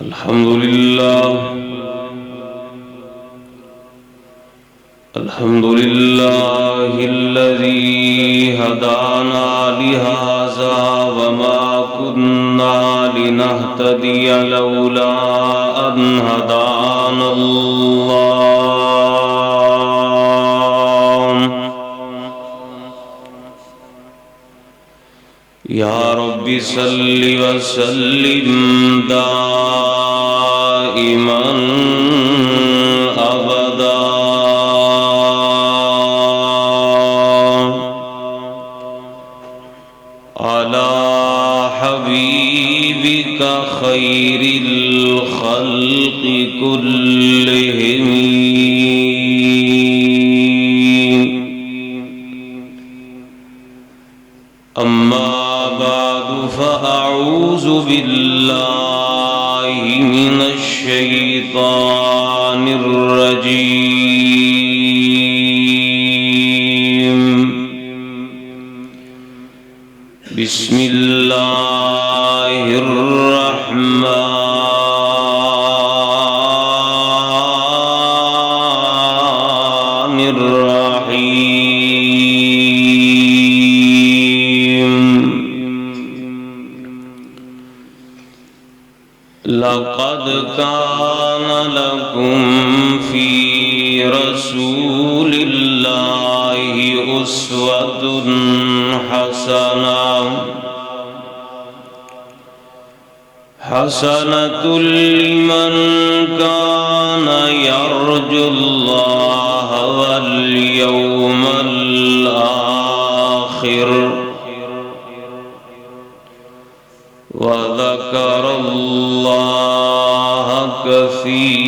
الحمد لله الذي هدانا لهذا وما كنا لنهتدي لولا أن هدانا الله يا رب صل وسلم دائما أبدا على حبيبك خير الخلق كلهم أما بعد فأعوذ بالله من الشيطان الرجيم بسم الله الرحمن الرحيم لقد كان لكم في رسول الله أسوة حسنة لمن كان يرجو الله واليوم الآخر وذكر الله كثيرا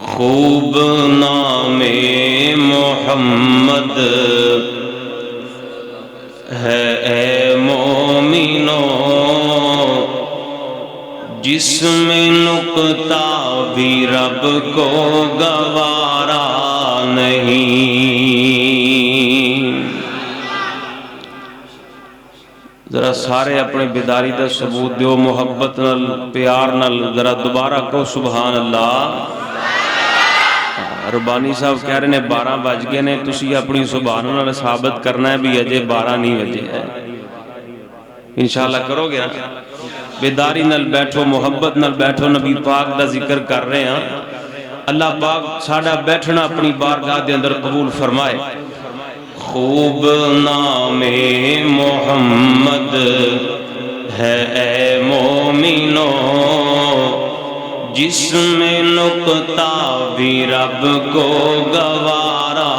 خوب نام محمد ہے اے مومنوں جس میں نقطہ بھی رب کو گوارا نہیں۔ ذرا سارے اپنے بیداری دا ثبوت دیو، محبت نال پیار نال ذرا دوبارہ کہو سبحان اللہ۔ ربانی صاحب کہہ رہے ہیں 12 بج گئے نے، تسی اپنی سبحان اللہ ثابت کرنا ہے بھی اجے 12 نہیں بجے ہے۔ انشاءاللہ کرو گے نا؟ بیداری نال بیٹھو، محبت نال بیٹھو، نبی پاک دا ذکر کر رہے ہیں۔ اللہ پاک ساڑا بیٹھنا اپنی بارگاہ دے اندر قبول فرمائے۔ خوب نام محمد ہے اے مومنوں جس میں نقطہ بھی رب کو گوارا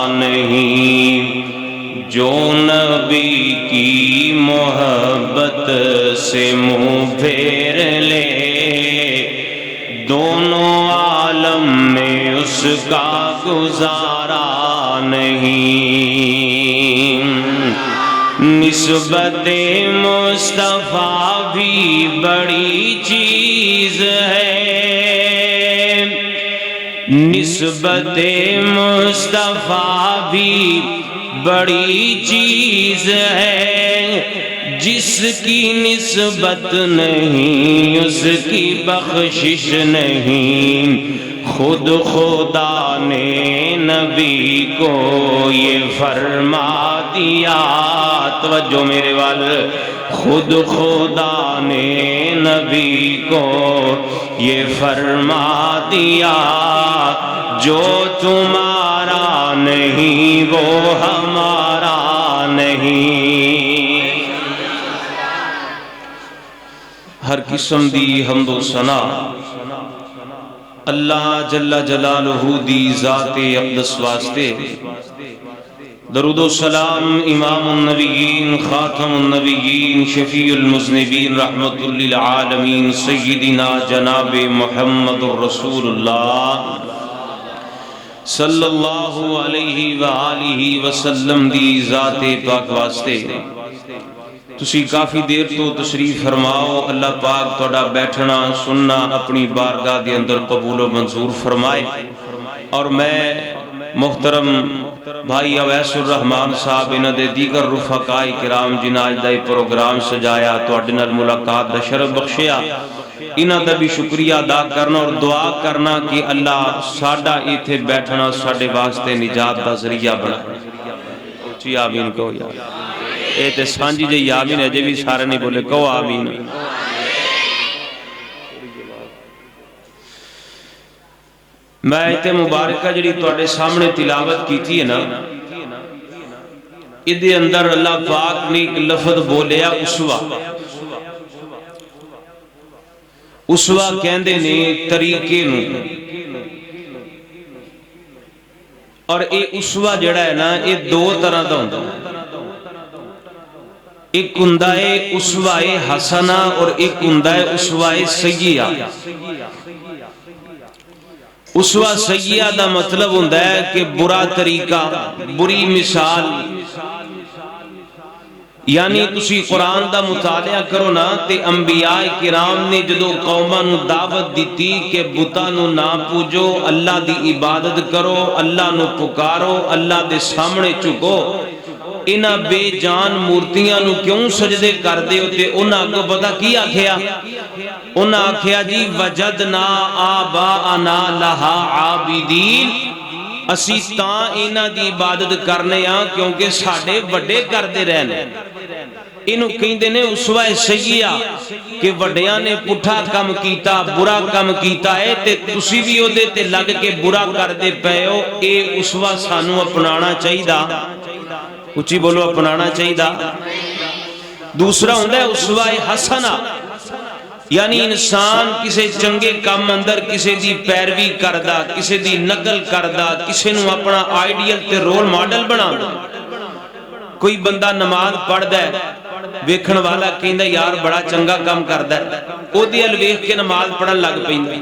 نہیں، جو نبی کی محبت سے منہ پھیر لے دونوں عالم میں اس کا گزارا نہیں۔ نسبت مصطفیٰ بھی بڑی چیز ہے، نسبت مصطفیٰ بھی بڑی چیز ہے، جس کی نسبت نہیں اس کی بخشش نہیں۔ خود خدا نے نبی کو یہ فرما دیا، توجہ میرے وال، خود خدا نے نبی کو یہ فرما دیا، جو تمہارا نہیں وہ ہمارا نہیں۔ ہر قسم دی حمد و ثنا اللہ جل جلالہ دی ذات اقدس واسطے، درود و سلام امام النبیین خاتم النبیین شفیع المذنبین رحمت للعالمین سیدنا جناب محمد الرسول اللہ صلی اللہ علیہ وآلہ وسلم دی ذات پاک واسطے تسی کافی دیر تو تشریف فرماؤ، اللہ پاک تہاڈا بیٹھنا سننا اپنی بارگاہ دے اندر قبول و منظور فرمائے۔ اور میں محترم بھائی اویس الرحمان صاحب انہاں دے دیگر رفقاء کرام جنہاں اج دا پروگرام سجایا، تہاڈے نال ملاقات دا شرف بخشیا، انہاں دا بھی شکریہ ادا کرنا اور دعا کرنا کہ اللہ ساڈا ایتھے بیٹھنا ساڈے واسطے نجات دا ذریعہ بنا۔ اچھی آمین کہو یار، اے تے سانجی جی آمین ہے، جے بھی سارے نہیں بولے کہو آمین۔ میں ایت مبارکہ جڑی تواڈے سامنے تلاوت کیتی ہے نا، ادھے اندر اللہ پاک نے ایک لفظ بولیا اسوہ۔ اسوہ کہندے نے طریقے نو، اور اے اسوہ جڑا ہے نا اے دو طرح دا ہوندا ہے، ایک ہوندا ہے اسوہ حسنہ اور ایک ہوندا ہے اسوہ سیئہ۔ اسوہ سیئہ دا مطلب ہوندا ہے کہ برا طریقہ، بری مثال، یعنی تسی قرآن دا مطالعہ کرو نا تے انبیاء کرام نے جدو قوماں نو دعوت دیتی کہ بتاں نو نہ پوجو، اللہ دی عبادت کرو، اللہ نو پکارو، اللہ دے سامنے چکو، انہاں بے جان مورتیاں نو کیوں سجدے کر دے ہوتے؟ انہاں کو پتا کی آکھیا؟ انہاں آکھیا جی وجدنا آباءنا لہا عابدین، اسی تاں انہاں دی عبادت کرنے ہاں کیونکہ ساڈے وڈے کردے رہنے۔ انہوں کہندے نے اسوہ سیئہ کہ وڈیاں نے پٹھا کم کیتا، برا کم کیتا ہے تے تسی بھی ہو دے تے لگ کے برا کر دے پے ہو، اے اسوہ سانو اپنانا چاہیدہ، اچھی بولو اپنانا چاہیدہ۔ دوسرا ہوندہ ہے اسوہ حسنہ، یعنی انسان کسے چنگے کام اندر کسے دی پیروی کردہ، کسے دی نقل کردہ، کسے نو اپنا آئیڈیل تے رول ماڈل بنا۔ کوئی بندہ نماز پڑھ دے، ویکھن والا کہندہ یار بڑا چنگا کام کردہ ہے، او دی الویخ کے نماز پڑھن لگ پہندہ۔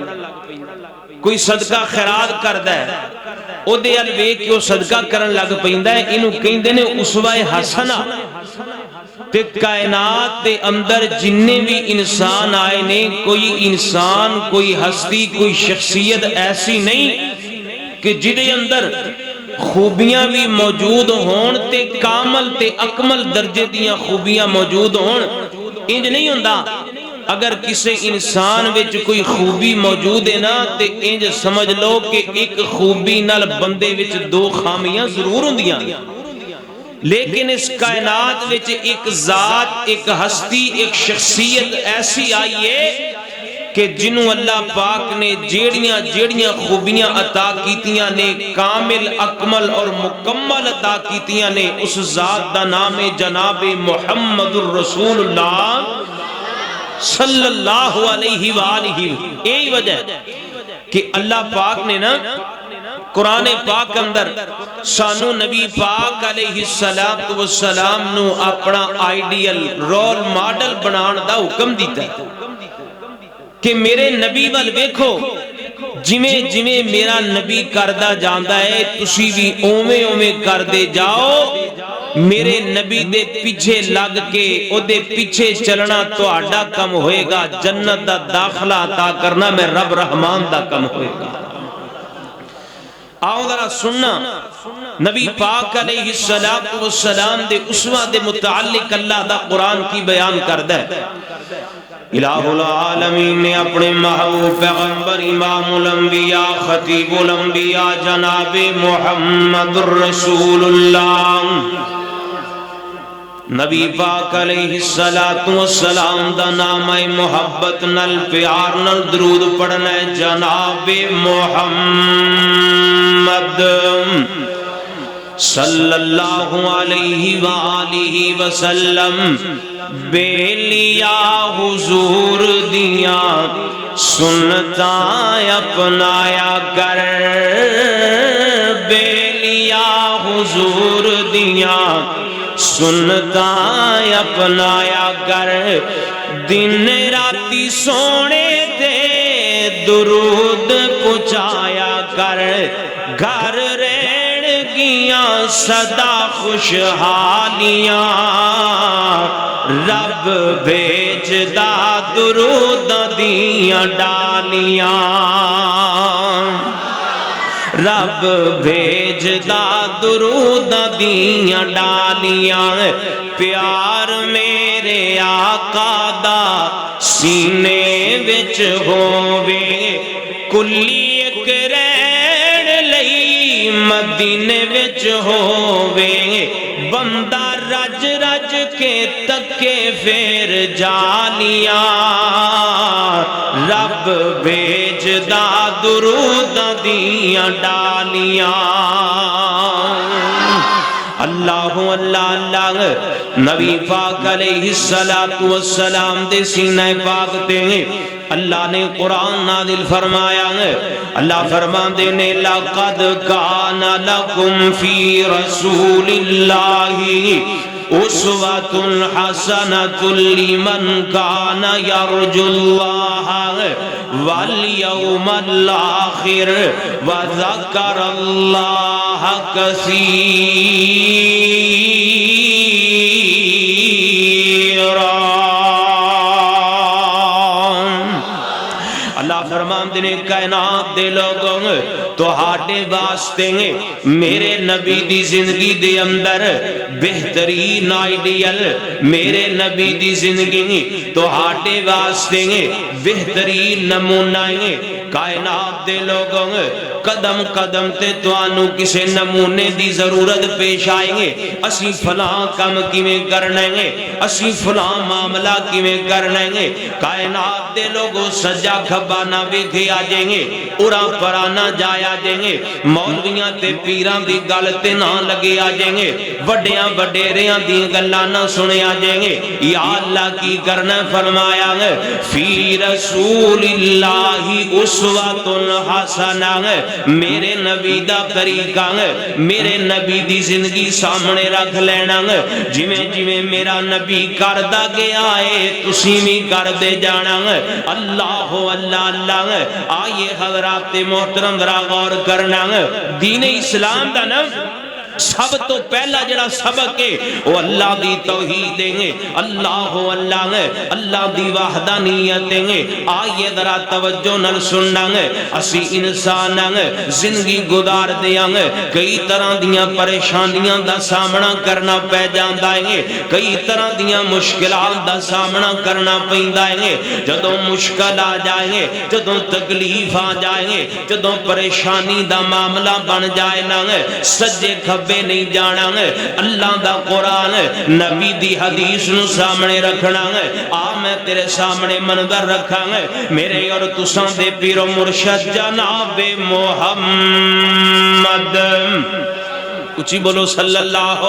کوئی صدقہ خیرات کردہ ہے، او دے الویخ کے صدقہ کرن لگ پہندہ ہے، انہوں کہندے نے اسوہ حسنہ۔ تے کائنات دے اندر جننے بھی انسان آئے نے، کوئی انسان، کوئی ہستی، کوئی شخصیت ایسی نہیں کہ جدے اندر خوبیاں بھی موجود ہون تے کامل تے اکمل درجے دیاں خوبیاں موجود ہون، انج نہیں ہوندہ۔ اگر کسی انسان وچ کوئی خوبی موجود ہے نا تے انج سمجھ لو کہ ایک خوبی نال بندے وچ دو خامیاں ضرور ہوندیاں، لیکن اس کائنات وچ ایک ذات، ایک ہستی، ایک شخصیت ایسی آئی ہے کہ جنہوں اللہ پاک نے جیڑیاں خوبیاں عطا کیتیاں نے، کامل اکمل اور مکمل عطا کیتیاں نے، اس ذات دا نام جناب محمد الرسول اللہ صلی اللہ علیہ وآلہ۔ یہی وجہ ہے کہ اللہ پاک نے نا قرآن پاک اندر سانو نبی پاک علیہ السلام نو اپنا آئیڈیل رول ماڈل بنان دا حکم دیتا ہے کہ میرے نبی وال ویکھو، جویں جویں میرا نبی کردہ جاندا ہے تسی بھی اوویں اوویں کردے جاؤ، میرے نبی دے پیچھے لگ کے او دے پیچھے چلنا تہاڈا کم ہوئے گا، جنت دا داخلہ عطا کرنا میں رب رحمان دا کم ہوئے گا۔ آؤ ذرا سننا، نبی پاک علیہ السلام دے اسوہ دے متعلق اللہ دا قرآن کی بیان کردہ ہے۔ الہ العالمین نے اپنے محبوب پیغمبر امام الانبیاء خطیب الانبیاء جناب محمد الرسول اللہ نبی پاک علیہ السلام دا نام محبت نل پیار نل درود پڑھنا ہے جناب محمد صلی اللہ علیہ وآلہ وسلم۔ بے لیا حضور دیاں سنتاں اپنایا کر، بے لیا حضور دیاں سنتاں اپنایا کر، دن راتی سونے دے درود پہنچایا کر، گھر رہن دیاں صدا خوشحالیاں رب بھیجدا درود دیاں ڈالیاں رب بھیجدا درود دیاں ڈالیاں پیار میرے آقا دا سینے وچ ہووے کلی اک رہن لئی مدینے وچ ہووے بندہ رج رج کے تکے پھر جالیاں رب بھیجدا درود دیاں ڈالیاں اللہ اللہ اللہ نبی پاک علیہ السلام دے سینہ پاک تے اللہ نے قرآن نازل فرمایا اللہ فرماندے نے لَقَدْ كَانَ لَكُمْ فِي رَسُولِ اللَّهِ أُسْوَةٌ حَسَنَةٌ لِمَنْ كَانَ يَرْجُو اللَّهَ وَالْيَوْمَ الْآخِرَ وَذَكَرَ اللَّهَ كَثِيرًا اللہ فرماندے نے کائنات دے لوگوں تو ہاٹے واسطے میرے نبی دی زندگی دے اندر بہترین آئیڈیل میرے نبی دی زندگی تو ہاٹے واسطے بہترین نمونہ کائنات دے لوگوں قدم قدم تے توانو کسے نمونے دی ضرورت پیش آئیں گے اسی فلاں کم کیویں کرنے گے اسی فلاں معاملہ کیویں کرنے گے کائنات دے لوگوں سجا کھبانا ویکھے آ جائیں گے اڑا پرانا جایا جائیں گے مولویاں تے پیراں دی گل تے نہ لگے آ جائیں گے وڈیاں وڈیریاں دی گلاں نہ سنے آ جائیں گے یا اللہ کی کرنا فرمایا ہے فی رسول اللہ اسوۃ حسنہ میرے نبی دا طریقہ میرے نبی دی زندگی سامنے رکھ لینا جویں جویں میرا نبی کردا گیا ہے تسی بھی کردے جانا اللہ اللہ اللہ آئیے حضرات محترم ذرا غور کرنا دین اسلام دا نا سب تو پہلا جڑا سبق ہے وہ اللہ دی توحید ہے اللہ اللہ اللہ دی وحدانیت ہے آئیے ذرا توجہ نال سننا اسی انسان زندگی گزار دیاں کئی طرح دیاں پریشانیاں دا سامنا کرنا پہ جاندا ہے کئی طرح دیاں مشکلات دا سامنا کرنا پیندا ہے جدوں مشکل آ جائے جدوں تکلیف آ جائے جدوں پریشانی دا معاملہ بن جائے نا سجے بے نہیں جانا اللہ دا قرآن نبی دی حدیث نو سامنے رکھنا آ میں تیرے سامنے منظر رکھا میرے اور تساں دے پیر و مرشد جناب محمد اچھی بولو صلی اللہ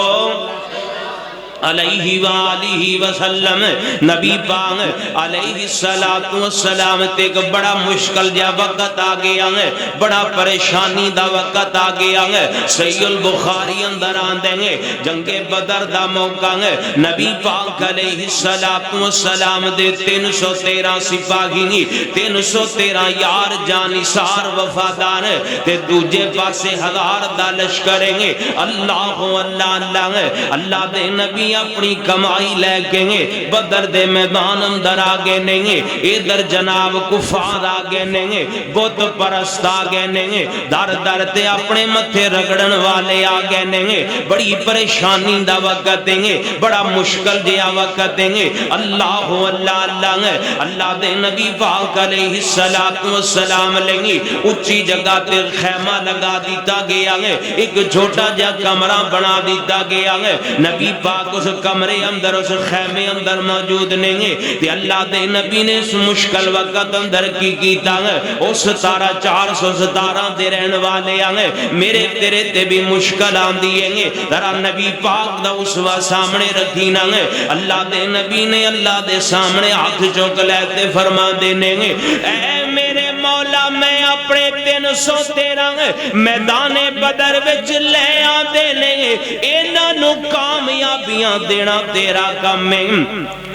علیہ وآلہ وسلم نبی پاک علیہ السلام تے ایک بڑا مشکل جا وقت آ گیا ہے بڑا پریشانی دا وقت آ گیا ہے صحیح البخاری اندر آندے ہیں جنگ بدر دا موقع ہے نبی پاک علیہ السلام دے 313 سپاہی 313 یار جانثار وفادار تے دوجے پاسے 1000 دا لشکر ہیں اللہ اللہ اللہ اللہ دے نبی اپنی کمائی لے کے بدر دے میدان اندر آگے نہیں ادھر جناب کفار آگے نہیں بت پرست آگے نہیں در در تے اپنے متھے رگڑن والے آگے نہیں بڑی پریشانی دا وقت دیں بڑا مشکل دیا وقت دیں اللہ اللہ اللہ اللہ دے نبی پاک علیہ السلام لیں اچھی جگہ تے خیمہ لگا دیتا گیا ایک چھوٹا جا کمرہ بنا دیتا گیا نبی پاک اس کمرے اندر اس خیمے اندر موجود نہیں تے اللہ دے نبی نے اس مشکل وقت اندر کی کیتا اس 417 دے رہن والے آئے میرے تیرے تے بھی مشکل آن دیئے ذرا نبی پاک دا اسوہ سامنے رکھینا اللہ دے نبی نے اللہ دے سامنے ہاتھ چوک لیتے فرما دینے اے میرے مولا میں اپنے تے 313 میدان بدر وچ لے آندے نے انہاں نو کامیابیاں دینا تیرا کم ہے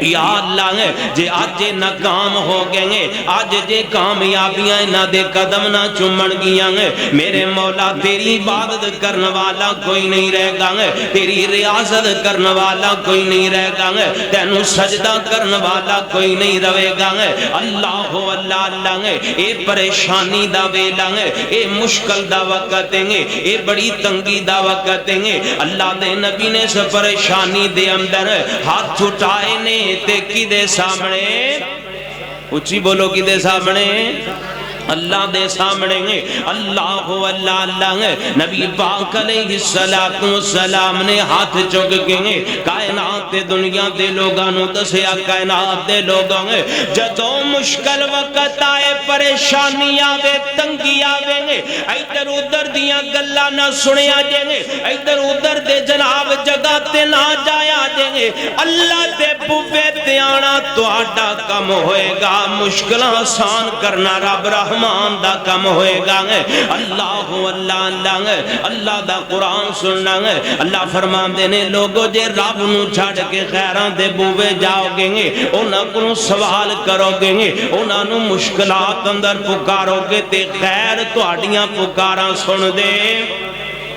یا اللہ جے آج ناکام ہو گئے آج جے کامیابیاں انہاں دے قدم نہ چومن گیاں میرے مولا تیری عبادت کرنے والا کوئی نہیں رہ گا تیری ریاضت کرنے والا کوئی نہیں رہ گا تینوں سجدہ کرنے والا کوئی نہیں رہے گا اللہ اللہ اللہ اے پریشانی دا ویلا اے مشکل دا وقت ہے اے بڑی تنگی دا وقت ہے اللہ دے نبی نے اس پریشانی دے اندر ہاتھ اٹھائے نے تے کی دے سامنے اچھی بولو کی دے سامنے اللہ دے سامنے اللہ اللہ اللہ نبی پاک علیہ السلام نے ہاتھ چک کے کائنات دنیا دے لوگانوں دسیا کائنات دے لوگوں جدوں مشکل وقت آئے پریشانی آوے تنگی آوے ایدر ادھر دیاں گلہ نہ سنیا جائیں ایدر ادھر دے جناب جگہ تے نہ جایا جائیں اللہ دے بوے تے آنا تو آڈا کم ہوئے گا مشکل آسان کرنا رب رحمان دا کم ہوئے گا اللہ اللہ اللہ اللہ دا قرآن سننا اللہ فرمان دینے لوگوں جے رب نو چھاڑ کے خیران دے بوے جاؤ گے انہاں کو سوال کرو گے انہاں نو مشکلات اندر پکارو گے تے خیر تو آڑیاں پکاراں سن دے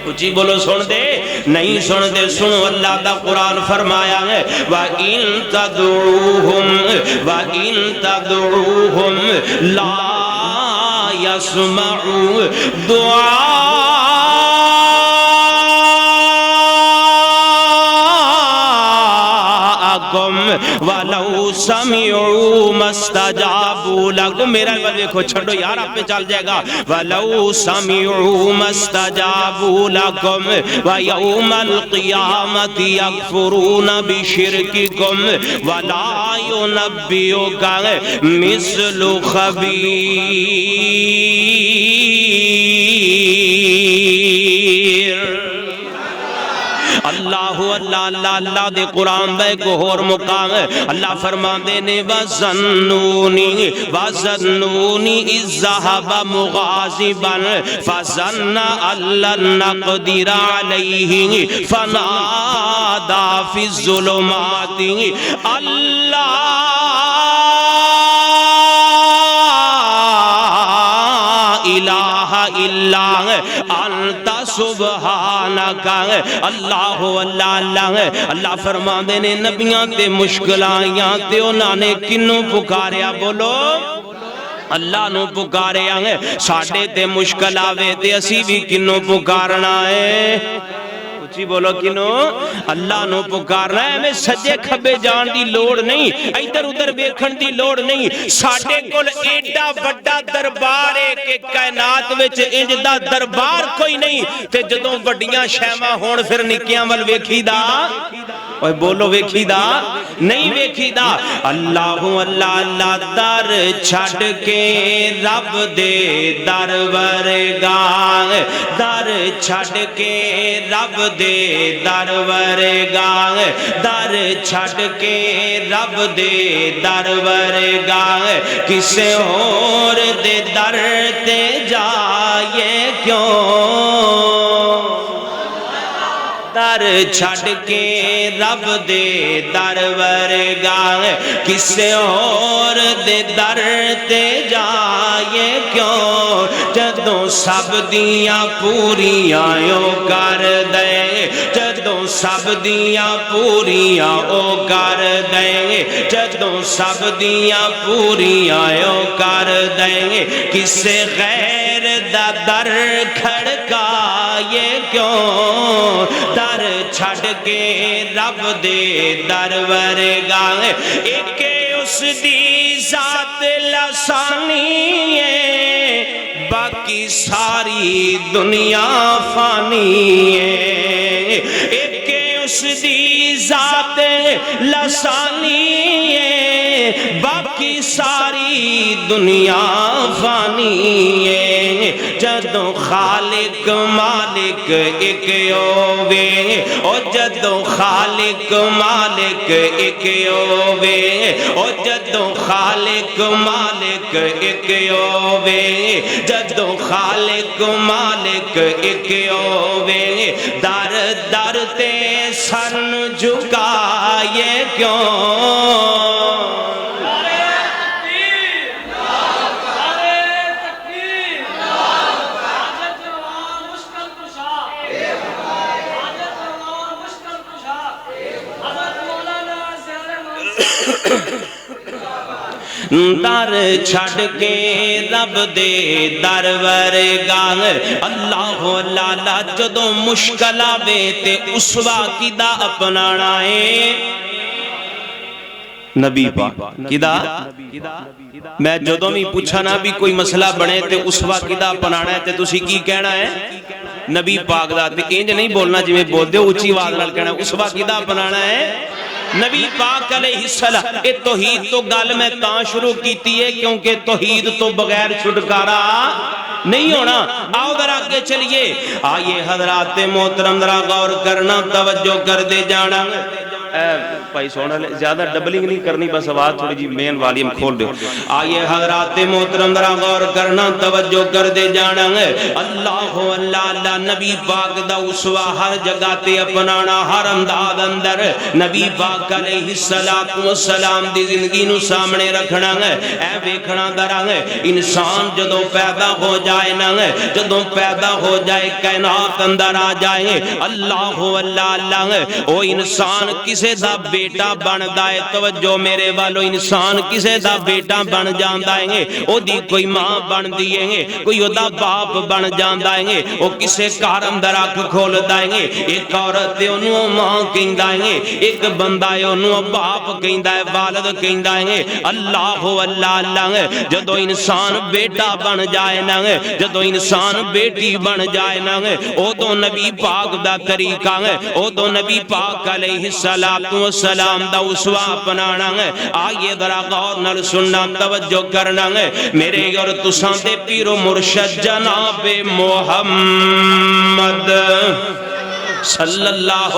اچھی بولو سن دے نہیں سن دے سنو اللہ دا قرآن فرمایا ہے وَإِن تَدْعُوهُمْ لَا يَسْمَعُوا وَلَوْ سَمِعُوا مَسْتَجَابُوا لَكُمْ میرا بات دیکھو چھڑو یار آپ پہ چل جائے گا وَلَوْ سَمِعُوا مَسْتَجَابُوا لَكُمْ وَيَوْمَ الْقِيَامَةِ يَكْفُرُونَ بِشِرْكِكُمْ وَلَا يُنَبِّئُكَ مِثْلُ خَبِيرٍ اللہ اللہ اللہ اللہ دے قرآن دے کو اور مقام ہے اللہ فرمان دینے وَظَنُّونِي اِذْ ذَهَبَ مُغَاضِبًا فَظَنَّ أَن لَّن نَّقْدِرَ عَلَيْهِ فَنَادَىٰ فِي الظُّلُمَاتِ اللہ الہ الا انت سبحانک اللہ اللہ اللہ اللہ فرمان دینے نبیاں تے مشکلائیاں تے انہاں نے کنوں پکاریا بولو اللہ نو پکاریا ہے ساڑھے تے مشکل آوے تے اسی بھی کنوں پکارنا ہے اچھی بولو کنو اللہ نو پکارنا ہے ہمیں سجے کھبے جان دی لوڑ نہیں ایدر ادھر بیکھن دی لوڑ نہیں ساڑھے کل ایڈا بڑا دربار ہے کہ کائنات وچ انجدہ دربار کوئی نہیں تے جدوں بڑیاں شیمہ ہون پھر نکیاں ول ویکھی دا اوہ بولو ویکھی دا نہیں ویکھی دا اللہ اللہ اللہ در چھڑ کے رب دے در ورگاہ در چھڑ کے رب دے در ورگاہ در چھڑ کے رب دے در ورگاہ کسے اور دے در تے جائے کیوں در چھڑ کے رب دے در ورگاہ کسے اور دے در تے جائے کیوں جدوں سب دیاں پوریاں او کر دے جدوں سب دیاں پوریاں او کر دے جدوں سب دیاں پوریاں او کر دے کسے غیر دا در کھڑکائے کیوں در چھڑ کے رب دے در ورگاہ ایک اس دی ذات لسانی ہے باقی ساری دنیا فانی ہے ایک اس دی ذات لسانی ہے باقی ساری دنیا فانی ہے جدوں خالق مالک ایک ہووے او جدوں خالق مالک ایک ہووے او جدوں خالق مالک ایک ہووے جدوں خالق مالک ایک ہووے در در تے سر جھکائے کیوں در چھڑ کے رب دے در ورگاہ اللہ لالا جدوں مشکل آوے تے اسوا کدا اپنانا ہے نبی پاک کدا میں جدوں بھی پوچھا نا بھی کوئی مسئلہ بنے تے اسوا کدا اپنانا ہے تے تسی کی کہنا ہے نبی پاک دا تے انج نہیں بولنا جی میں بول دے اونچی آواز نال کہنا اسوا کدا اپنانا ہے نبی پاک علیہ السلام اے توحید تو گل میں تاں شروع کیتی ہے کیونکہ توحید تو بغیر چھٹکارا نہیں ہونا آؤ ذرا آگے چلیے آئیے حضرات محترم ذرا غور کرنا توجہ کر دے جانا بھائی سونا زیادہ ڈبلنگ نہیں کرنی بس آواز تھوڑی جی مین والیم کھول دے آئیے حضرات محترم ذرا غور کرنا توجہ کر دے جانا اللہ اللہ اللہ نبی پاک دا اسوا ہر جگہ تے اپنانا ہر انداز اندر نبی پاک علیہ السلام دی زندگی نو سامنے رکھنا اے ویکھنا درا انسان جدوں پیدا ہو جائے نا جدوں پیدا ہو جائے کائنات اندر آ جائے اللہ اللہ اللہ او انسان کسے دا بیٹا بن دائے توجہ میرے والو انسان کسے دا بیٹا بن جان دائیں او دی کوئی ماں بن دیئیں گے کوئی او دا باپ بن جان دائیں گے او کسے کارم دراک کھول دائیں گے ایک عورت دے انہوں ماں کہیں دائیں گے ایک بندہ انہوں باپ کہیں دائیں والد کہیں دائیں گے اللہ اللہ اللہ جدو انسان بیٹا بن جائے نا جدو انسان بیٹی بن جائے نا او دو نبی پاک دا طریقہ او دو نبی پاک علیہ السلام دا اسوا اپنانا آئیے ذرا غور نال سننا توجہ کرنا میرے اور تساں دے پیر و مرشد جناب محمد صلی اللہ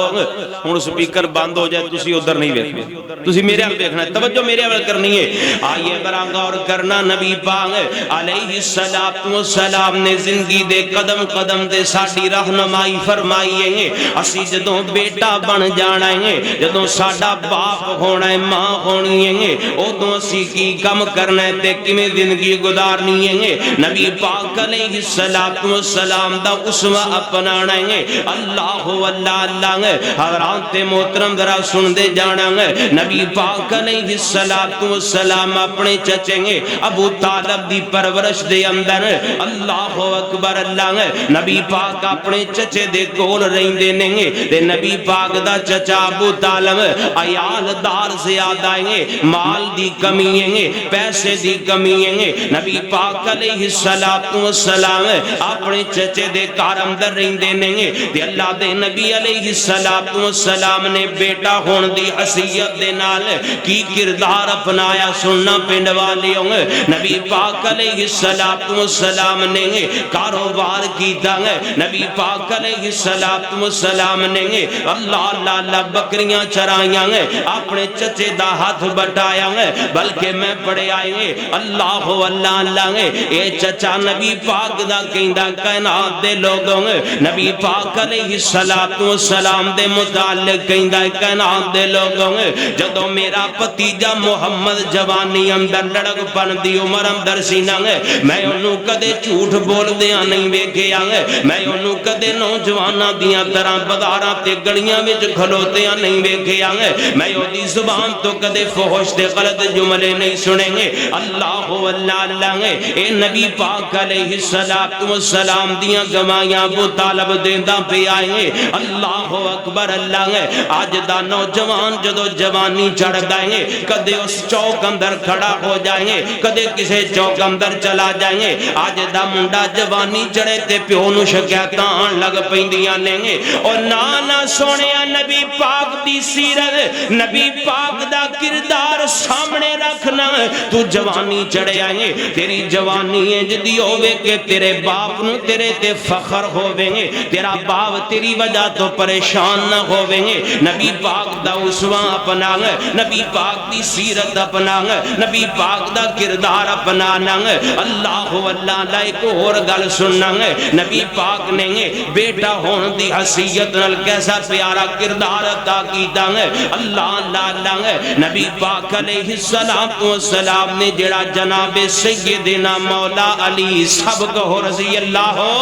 ہوں سپیکر بند ہو جائے تسی ادھر نہیں دیکھنا تسی میرے حال دیکھنا ہے توجہ میرے حال کرنی ہے آئیے برا غور کرنا نبی پاک علیہ السلام نے زندگی دے قدم قدم دے ساڑی رہنمائی فرمائی ہے اسی جدوں بیٹا بن جانا ہے جدوں ساڑا باپ ہونا ہے ماں ہونی ہے ادوں اسی کی کم کرنا ہے تے کمیں زندگی گزارنی ہے نبی پاک علیہ السلام دا اسوہ اپنانا ہے اللہ اللہ اللہ حضرات محترم ذرا سن دے جانا نبی پاک علیہ السلام اپنے چچے گے ابو طالب دی پرورش دے اندر اللہ اکبر اللہ نبی پاک اپنے چچے دے کول رہن دے نگے دے نبی پاک دا چچا ابو طالب عیال دار زیادہ ہیں مال دی کمی ہیں پیسے دی کمی ہیں نبی پاک علیہ السلام اپنے چچے دے کارم در رہن دے نگے دے اللہ دے نبی علیہ السلام نے بیٹا ہون دی حسیت دے نال کی کردار اپنایا سننا پنڈ والی ہوں نبی پاک علیہ السلام نے کاروبار کی دنگ نبی پاک علیہ السلام نے اللہ اللہ بکریاں چرائیاں اپنے چچے دا ہاتھ بٹایا بلکہ میں پڑے آئے اللہ اللہ اللہ اے چچا نبی پاک دا کہندہ کائنات دے لوگوں نبی پاک علیہ السلام دے متعلق کہندہ کائنات دے لوگوں جدو میرا پتیجا محمد جوانی اندر لڑک پن دی عمر اندر سینہ میں انہوں کدے جھوٹ بول دیا نہیں ویکھے آئے میں انہوں کدے نوجوانہ دیا طرح بدارہ تے گڑیاں وچ کھلوتے نہیں ویکھے آئے میں دی زبان تو کدے فحش دے غلط جملے نہیں سنیں گے اللہ اللہ اللہ اے نبی پاک علیہ السلام دیا گمائیاں ابو طالب دیندہ پہ آئے اللہ اکبر اللہ ہے آج دا نوجوان جدو جوانی چڑھ گئے کدے اس چوک اندر کھڑا ہو جائیں گے کدے کسے چوک اندر چلا جائیں گے آج دا منڈا جوانی چڑھے تے پیو نو شکایتاں لگ پیندیاں لیں گے اور نانا سونیا نبی پاک دی سیرت نبی پاک دا کردار سامنے رکھنا تو جوانی چڑھے آئیں تیری جوانی جدی ہوئے کہ تیرے باپ نو تیرے تے فخر ہوئے گے تیرا باپ تیری وجہ تو پریشان نہ ہوئے گے نبی پاک دا اسوہ اپنا نبی پاک دی سیرت اپنا نبی پاک دا کردار اپنا اللہ اللہ لائے کو اور گل سننا نبی پاک نے بیٹا ہون دی حسیت نل کیسا پیارا کردار عطا کیتا اللہ اللہ نبی پاک علیہ السلام نے جڑا جناب سیدنا مولا علی سب کو رضی اللہ ہو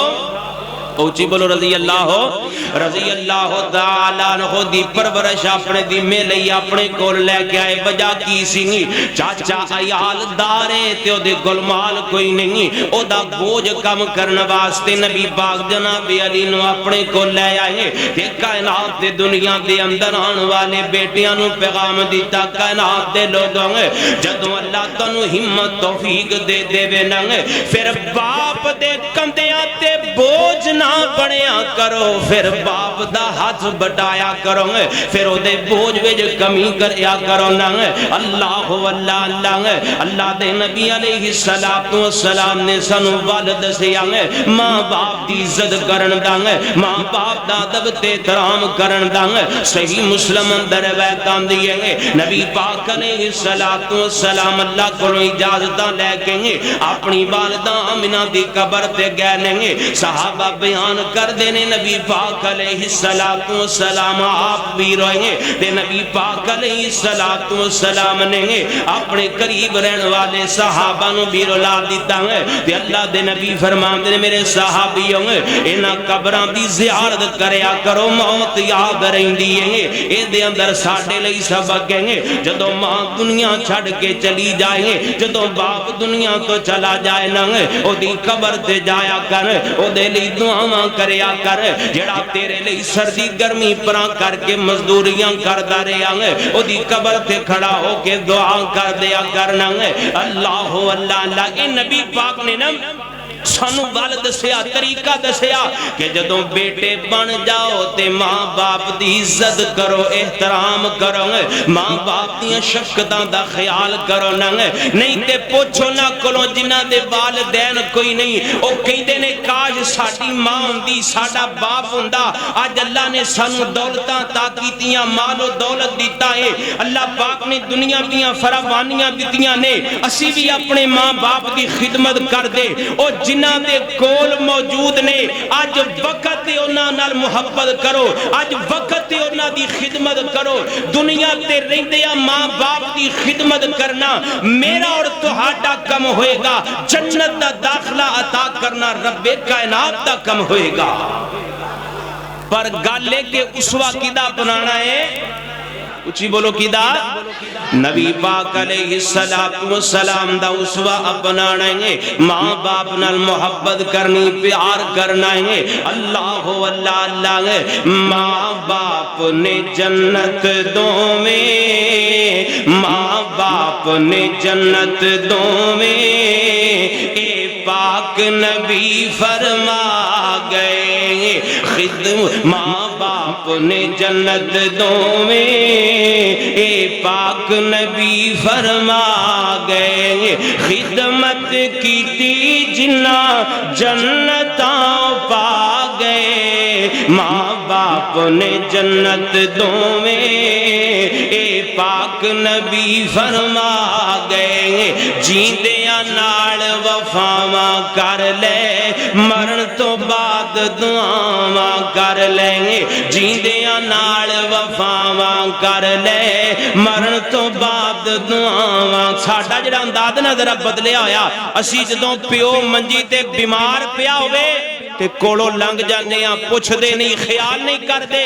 اوچی بولو رضی اللہ تعالیٰ عنہ دی پرورش اپنے دی میں لئی اپنے کول لے کے آئے بجا کی سنگی چاچا عیال دارے تے او دے گلمال کوئی نہیں او دا بوجھ کم کرنے واسطے نبی پاک جناب علی نو اپنے کول لے آئے تے کائنات دے دنیا دے اندر آن والے بیٹیاں نو پیغام دیتا کائنات دے لوگوں جدوں اللہ تنو ہمت توفیق دے دے وے ننگ پھر باپ دے کندیاں تے بوجھ نہ بڑھیا کرو پھر باپ دا ہاتھ بٹایا کرو پھر او دے بوجھ ویج کمی کریا کرو اللہ اللہ دے نبی علیہ السلام نے سنو والد سے ماں باپ دی عزت کرن دانگے ماں باپ دا ادب تے احترام کرن دانگے صحیح مسلم اندر ویتان دیئے نبی پاک علیہ السلام اللہ کو اجازتاں لے کے اپنی والدہ آمنہ دی قبر تے گئے لیں صحابہ بیان کر دینے نبی پاک علیہ السلام آپ بھی روئیں تے نبی پاک علیہ السلام نے اپنے قریب رہن والے صحابہ نو بھی رولا دیتا ہے تے اللہ دے نبی فرمان دے میرے صحابیوں انہاں قبران دی زیارت کریا کرو موت یاد رہن دیئے اے دے اندر ساڑھے لئی سبق گئے جدو ماں دنیا چھڑ کے چلی جائے جدو باپ دنیا تو چلا جائے نا او دی قبر تے جایا کر او دے لی دعاواں کریا کر جڑا تیرے لئی سردی گرمی پران کر کے مزدوریاں کر دارے آنگے او دی قبر تے کھڑا ہو کے دعا کر دیا کرنا اللہ اللہ اے نبی پاک نے نم سانو بال دسیا طریقہ دسیا کہ جدوں بیٹے بن جاؤ تے ماں باپ دی عزت کرو احترام کرو ماں باپ دی شفقتاں دا خیال کرو نہیں تے پوچھو نہ کلو جنہ دے والدین کوئی نہیں او کہندے نے کاش ساڈی ماں ہوندی ساڈا باپ ہوندا آج اللہ نے سانو دولتاں طاقتیاں مال و دولت دیتا ہے اللہ پاک نے دنیا دیاں فراوانیاں دتیاں نے اسی بھی اپنے ماں باپ دی خدمت کر دے او جنہ دے کول موجود نے آج وقت انہاں نال محبت کرو آج وقت انہاں دی خدمت کرو دنیا تے رہندیا ماں باپ دی خدمت کرنا میرا اور تہاڈا کم ہوئے گا جنت دا داخلہ عطا کرنا رب کائنات دا کم ہوئے گا پر گالے کے اسوہ کیدا بنانا ہے اچھی بولو کیدا نبی پاک علیہ السلام دا اسوہ اپنانے ماں باپ نال محبت کرنی پیار کرنا ہے اللہ اللہ ماں باپ نے جنت دو میں ماں باپ نے جنت دو میں اے پاک نبی فرما گئے ماں باپ نے جنت دو میں اے پاک نبی فرما گئے خدمت کی تی جنہ جنتاں پا گئے ماں باپ نے جنت دو میں اے پاک نبی فرما گئے جیندیاں نال وفاواں کر لے مرن تو بعد دعاواں کر لیں جیندیاں نال وفاواں کر لے مرن تو بعد دعاواں ساڈا جڑا انداز نہ ذرا بدلیا ہویا اسی جدوں پیو منجی تے بیمار پیا ہوئے تے کولو لنگ جانے ہاں پوچھ دے نہیں خیال نہیں کر دے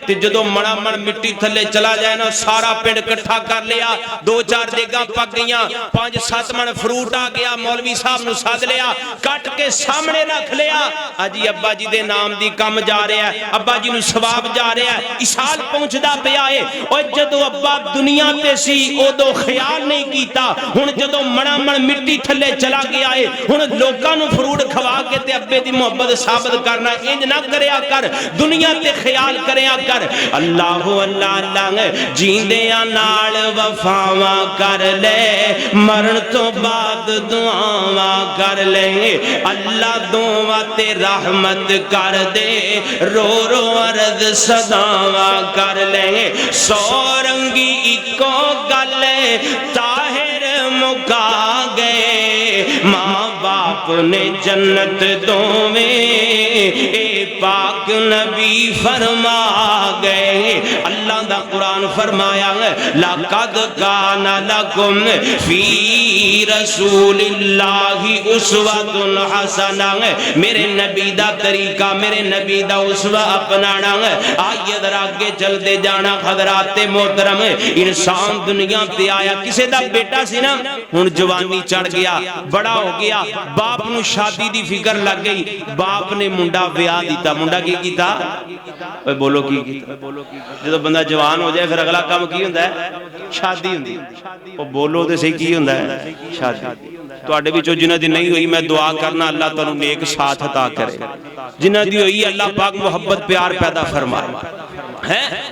تے جدو مڑا مڑ مٹی تھلے چلا جائے نا سارا پنڈ کٹھا کر لیا 2-4 دیگاں پک گئیاں 5-7 من فروٹ آ گیا مولوی صاحب نو ساد لیا کٹ کے سامنے رکھ لیا اجی ابا جی دے نام دی کم جا رہا ہے ابا جی نو ثواب جا رہا ہے اسال پہنچدا پیا ہے او جدو ابا دنیا تے سی اودو خیال نہیں کیتا ہن جدو مڑا مڑ مٹی تھلے چلا گیا ہے ہن لوکاں نو فروٹ کھوا کے تے ابے دی محبت ثابت کرنا انج نہ کریا کر دنیا تے خیال کریا کر اللہ اللہ اللہ جیندیاں نال وفاواں کر لے مرن تو بعد دعاواں کر لے اللہ دعا تے رحمت کر دے رو رو عرض صداواں کر لے سورنگی اکو گلے طاہر مکا گئے ماں باپ نے جنت دوویں اے پاک نبی فرما گئے اللہ دا قرآن فرمایا لَقَدْ كَانَ لَكُمْ فِي رَسُولِ اللَّهِ أُسْوَةٌ حَسَنَةٌ میرے نبی دا طریقہ میرے نبی دا اسوہ اپنانا آئیے در آگے چل دے جانا حضرات محترم انسان دنیا تے آیا کسے دا بیٹا سی نا ہن جوانی چڑھ گیا بڑا ہو گیا باپ نو شادی دی فکر لگ گئی باپ نے منڈا ویاہ دیتا منڈا کی کیتا بولو کی کیتا جدو بندہ جوان ہو جائے پھر اگلا کام کی ہوندہ ہے شادی ہوندی وہ بولو دے سے کی ہوندہ ہے شادی تو آڑے بھی جو جنہ دی نہیں ہوئی میں دعا کرنا اللہ تعالیٰ نیک ساتھ عطا کرے جنہ دی ہوئی اللہ پاک محبت پیار پیدا فرمائے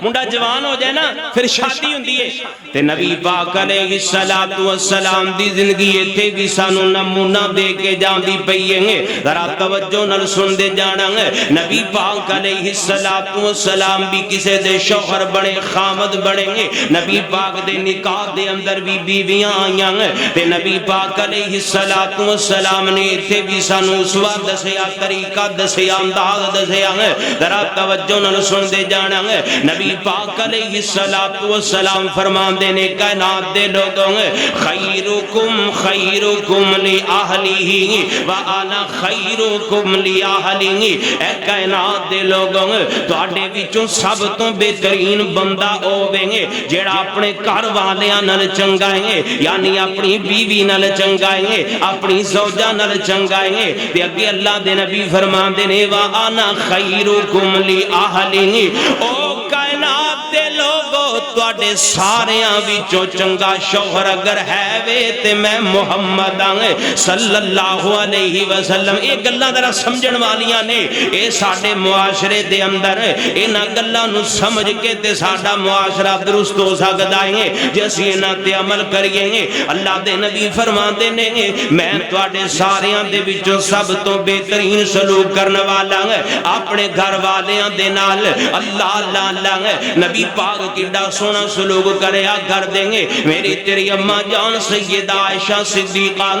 منڈا جوان ہو جائے نا پھر شادی ہوندی ہے تے نبی پاک علیہ السلام دی زندگی تے بھی سانو نمونہ دے کے جان دی پئیے ہیں ذرا توجہ نال سن دے جانا ہے نبی پاک علیہ السلام بھی کسے دے شوہر بڑے خامد بڑے ہیں نبی پاک دے نکاح دے اندر بھی بیویاں آئیاں ہیں تے نبی پاک علیہ السلام نے تے بھی سانو اسوہ دسیا طریقہ دسیا انداز دسیا ہے ذرا توجہ نال سن دے جانا ہے نبی پاک علیہ السلام فرمان دینے کائنات دے لوگوں خیرکم خیرکم لی اہلی وانا خیرکم لی اہلی اے کائنات دے لوگوں تو آڈے وچوں سب تو بہترین بندہ ہوویں گے جیڑا اپنے گھر والیاں نال چنگائیں گے یعنی اپنی بیوی نال چنگائیں گے اپنی زوجہ نال چنگائیں گے تے اگے اللہ دے نبی فرمان دینے وانا خیرکم لی اہلی او کائنات دے لوگو تواڈے ساریاں وچوں چنگا شوہر اگر ہے وے تے میں محمد صلی اللہ علیہ وسلم اے گلاں ذرا سمجھن والیاں نے اے ساڈے معاشرے دے اندر انہاں گلاں نو سمجھ کے تے ساڈا معاشرہ درست ہو سکدا ہے جے اسی انہاں تے عمل کریے گے اللہ دے نبی فرماندے نے میں تواڈے ساریاں دے وچوں سب تو بہترین سلوک کرن والا اپنے گھر والیاں دے نال اللہ اللہ اللہ نبی پاک کیڑا سونا سلوک کریا کر دیں گے میری تیری اماں جان سیدہ عائشہ صدیقہ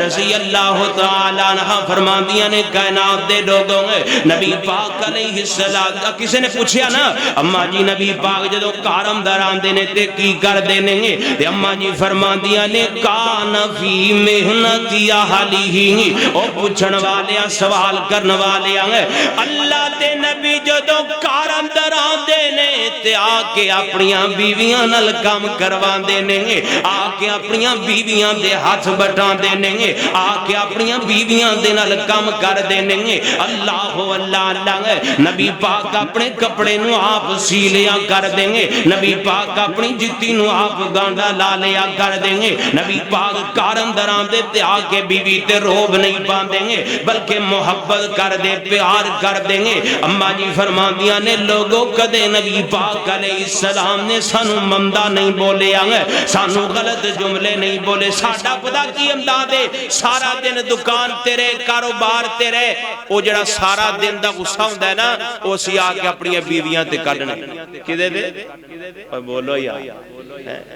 رضی اللہ تعالیٰ عنہ فرماندیاں نے کائنات دے لوگوں نبی پاک علیہ السلام کسی نے پوچھیا نا اماں جی نبی پاک جدو کارم دران دینے تے کی کر دینے گے تے اماں جی فرماندیاں نے کان فی محنتی اہلی او پوچھن والے سوال کرن والے اللہ دے نبی جدو کارم دران دینے تے آکے اپنیاں بیویاں نل کام کروان دینے گے آکے اپنیاں بیویاں دے ہاتھ بٹان دینے گے آکے اپنیاں بیویاں دے نل کام کر دینے گے اللہ اللہ اللہ نبی پاک اپنے کپڑے نو آپ سیلیا کر دیں گے نبی پاک اپنی جتی نو آپ گانڈا لا لیا کر دیں گے نبی پاک کارم دران دے تے آکے بیوی تے روب نہیں پان دیں گے بلکہ محبت کر دے پیار کر دیں گے اماں جی فرمان دیا نے لوگوں کدے نبی پاک علیہ السلام نے سانو مندہ نہیں بولے سانو غلط جملے نہیں بولے ساڑھا پدا کی امداد ہے سارا دن دکان تیرے کاروبار تیرے او جڑا سارا دن دا غصہ ہوندہ ہے نا او سی آکے اپنی بیویاں تے کڈنے کدے دے بولو یا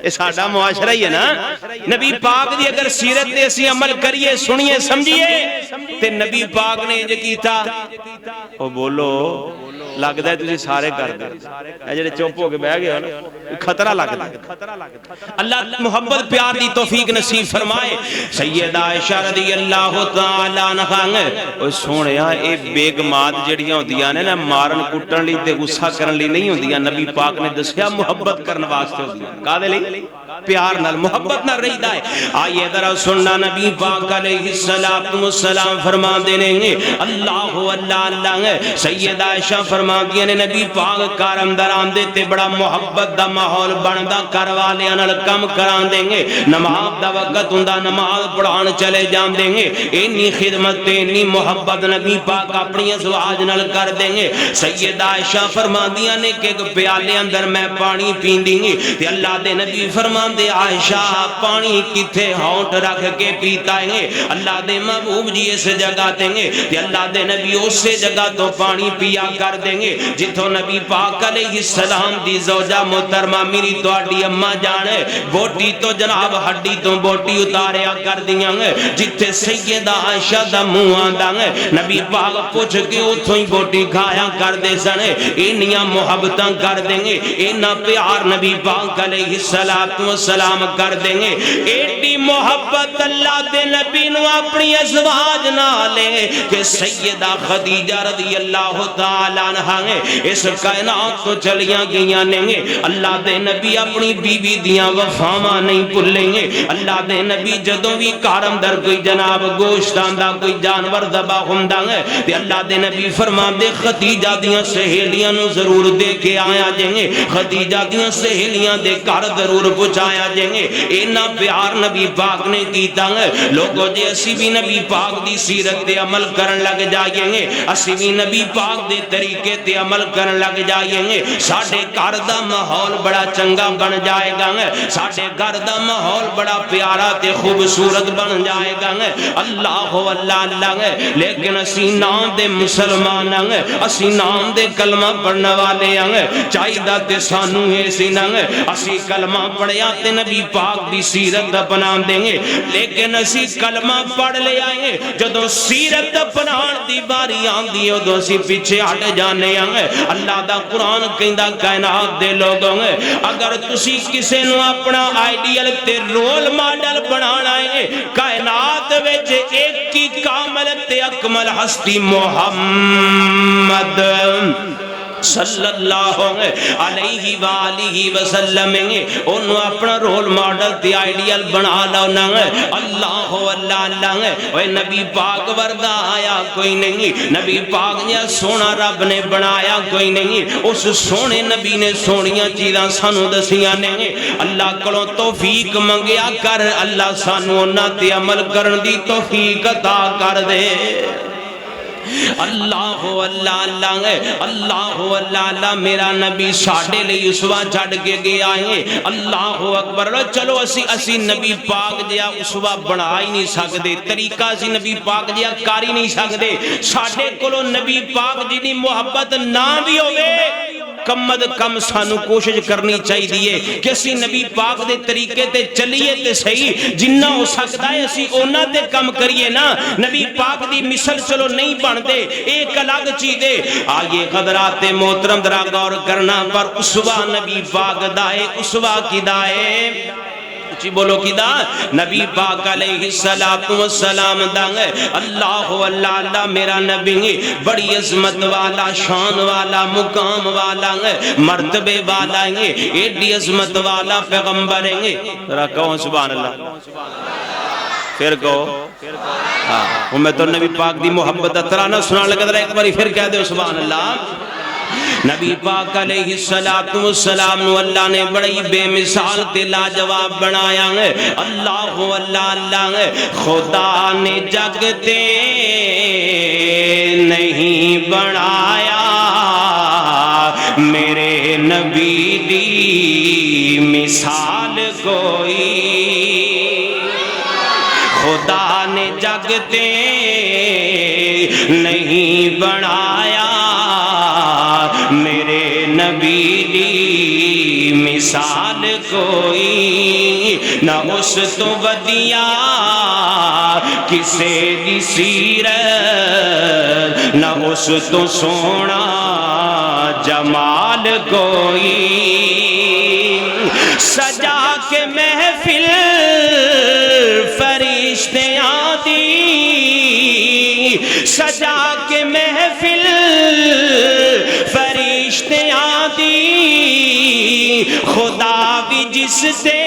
یہ ساڈا معاشرہ ہی ہے نا. نبی پاک دی اگر سیرت تے اسی عمل کریے سنیے سمجھیے تے نبی پاک نے جو کیتا او بولو لگدا ہے تسی سارے کر دے. اے جڑے چپ ہو کے بیٹھ گئے نا خطرہ لگدا ہے. اللہ محبت پیار دی توفیق نصیب فرمائے. سیدہ عائشہ رضی اللہ تعالی عنہا او سونیا اے بیگمات جڑیاں ہوندیاں نے نا مارن کٹن لئی تے غصہ کرن لئی نہیں ہوندیاں. نبی پاک نے دسیا محبت کرن واسطے ہوندیاں. کادے لئی؟ پیار نال محبت نال رہیدا ہے. آئیے ذرا سننا نبی پاک علیہ السلام فرماندے نے اللہ اللہ. سیدہ عائشہ فرماندیاں نے نبی پاک گھر اندر آندے تے بڑا محبت دا ماحول بندا گھر والیاں نال کم کران دیں گے. نماز دا وقت ہوندا نماز پڑھان چلے جان دیں گے. اینی خدمت تے اینی محبت نبی پاک اپنی ازواج نال کر دیں گے. سیدہ عائشہ فرماندیاں نے کہ پیالے اندر میں پانی پیندی گی تے اللہ دے نبی فرماندے عائشہ پانی کتھے ہونٹ رکھ کے پیتا ہے. اللہ دے محبوب جی اس جگہ دیں گے تے اللہ دے نبی اس جگہ تو پانی پیا کر دیں گے جتھوں نبی پاک علیہ السلام دی زوجہ محترمہ میری تواڈی اماں جان بوٹی تو جناب ہڈی تو بوٹی اتاریا کر دیاں. جتھے سیدہ عائشہ دا منہ آندا نبی پاک پوچھ کے اتھوں ہی بوٹی کھایا کر دے سن. اینیاں محبتاں کر دیں گے اینا پیار نبی پاک علیہ السلام کر دیں گے. ایڈی محبت اللہ دے نبی نو اپنی ازواج نالے کہ سیدہ خدیجہ رضی اللہ تعالی عنہا اس کائنات تو چلیاں گئیاں نے. اللہ دے نبی اپنی بیوی دیاں وفاواں نہیں بھولیں گے. اللہ دے نبی جدوں بھی گھر اندر کوئی جناب گوشت آندا کوئی جانور ذبح ہوندا تے اللہ دے نبی فرماندے خدیجہ دیاں سہیلیاں نو ضرور دے کے آیا جیں. خدیجہ دیاں سہیلیاں دے گھر ضرور پہنچایا جیں. اینا پیار نبی پاک نے کیتا. لوگوں جے اسی بھی نبی پاک دی سیرت دے عمل کرن لگ جائیں گے اسی بھی نبی پاک دے طریقے تے عمل کرن لگ جائیں گے ساڈے گھر دا ماحول بڑا چنگا بن جائے گا. ساڈے گھر دا ماحول بڑا پیارا تے خوبصورت بن جائے گا. اللہ اللہ. لیکن اسی نام دے مسلمان اسی نام دے کلمہ پڑھنے والے چاہیے تے سانو ایسی اسی کلمہ پڑھیا تے نبی پاک دی سیرت اپنا دیں گے. لیکن اسی کلمہ پڑھ لے آئیں جدوں سیرت اپنان دی باری آندی ادوں اسی پیچھے ہٹ جانے. اللہ دا قرآن کہندا کائنات دے لوگوں اگر تسی کسے نو اپنا آئیڈیل تے رول ماڈل بنانا ہے کائنات وچ ایک ہی کامل تے اکمل ہستی محمد صلی اللہ علیہ وآلہ وسلم انہوں اپنا رول ماڈل تے آئیڈیل بنا لونا. اللہ اللہ. اوہ نبی پاک وردہ آیا کوئی نہیں. نبی پاک نے سونا رب نے بنایا کوئی نہیں. اس سونے نبی نے سونیاں چیزاں سانو دسیاں نے. اللہ کلوں توفیق منگیا کر اللہ سانو انہاں تے عمل کرن دی توفیق عطا کر دے. اللہ اللہ اللہ. اللہ اللہ. میرا نبی ساڑھے لئی اسوہ چھڑ کے گیا ہے. اللہ اکبر. چلو اسی نبی پاک جیا اسوہ بنا ہی نہیں سکتے طریقہ اسی نبی پاک جیا کار ہی نہیں سکتے. ساڑھے کلو نبی پاک جی محبت نہ بھی ہوئے کم از کم سانو کوشش کرنی چاہیے کہ اسی نبی پاک دے طریقے تے چلیے تے صحیح جنہ ہو سکتا ہے اسی اونا تے کم کریے نا. نبی پاک دی مثل چلو نہیں بن دے ایک الگ چیز دے. آئیے حضرات محترم ذرا غور کرنا پر اسوہ نبی پاک دائے اسوہ کی دائے اچھی بولو کی دا نبی پاک علیہ السلام دانگ. اللہ اللہ اللہ. میرا نبی بڑی عظمت والا شان والا مقام والا مرتبے والا ایڈی عظمت والا پیغمبر ہیں. ذرا کہو سبحان اللہ. پھر کہو ہاں میں تو نبی پاک دی محبت ترانہ سنا لگا ذرا ایک باری پھر کہہ دے سبحان اللہ. نبی پاک علیہ السلام نو اللہ نے بڑی بے مثال تے لاجواب بنایا. اللہ اللہ اللہ. خدا نے جگتے نہیں بنایا میرے نبی دی مثال کوئی. خدا نے جگتے نہیں بنایا میرے نبی دی مثال کوئی نہ اس تو ودیا کسے دی سیرت نہ اس تو سونا جمال کوئی سجا کے محفل فرشتیاں دی سجا کے محفل فرشتیاں دی خدا بھی جس سے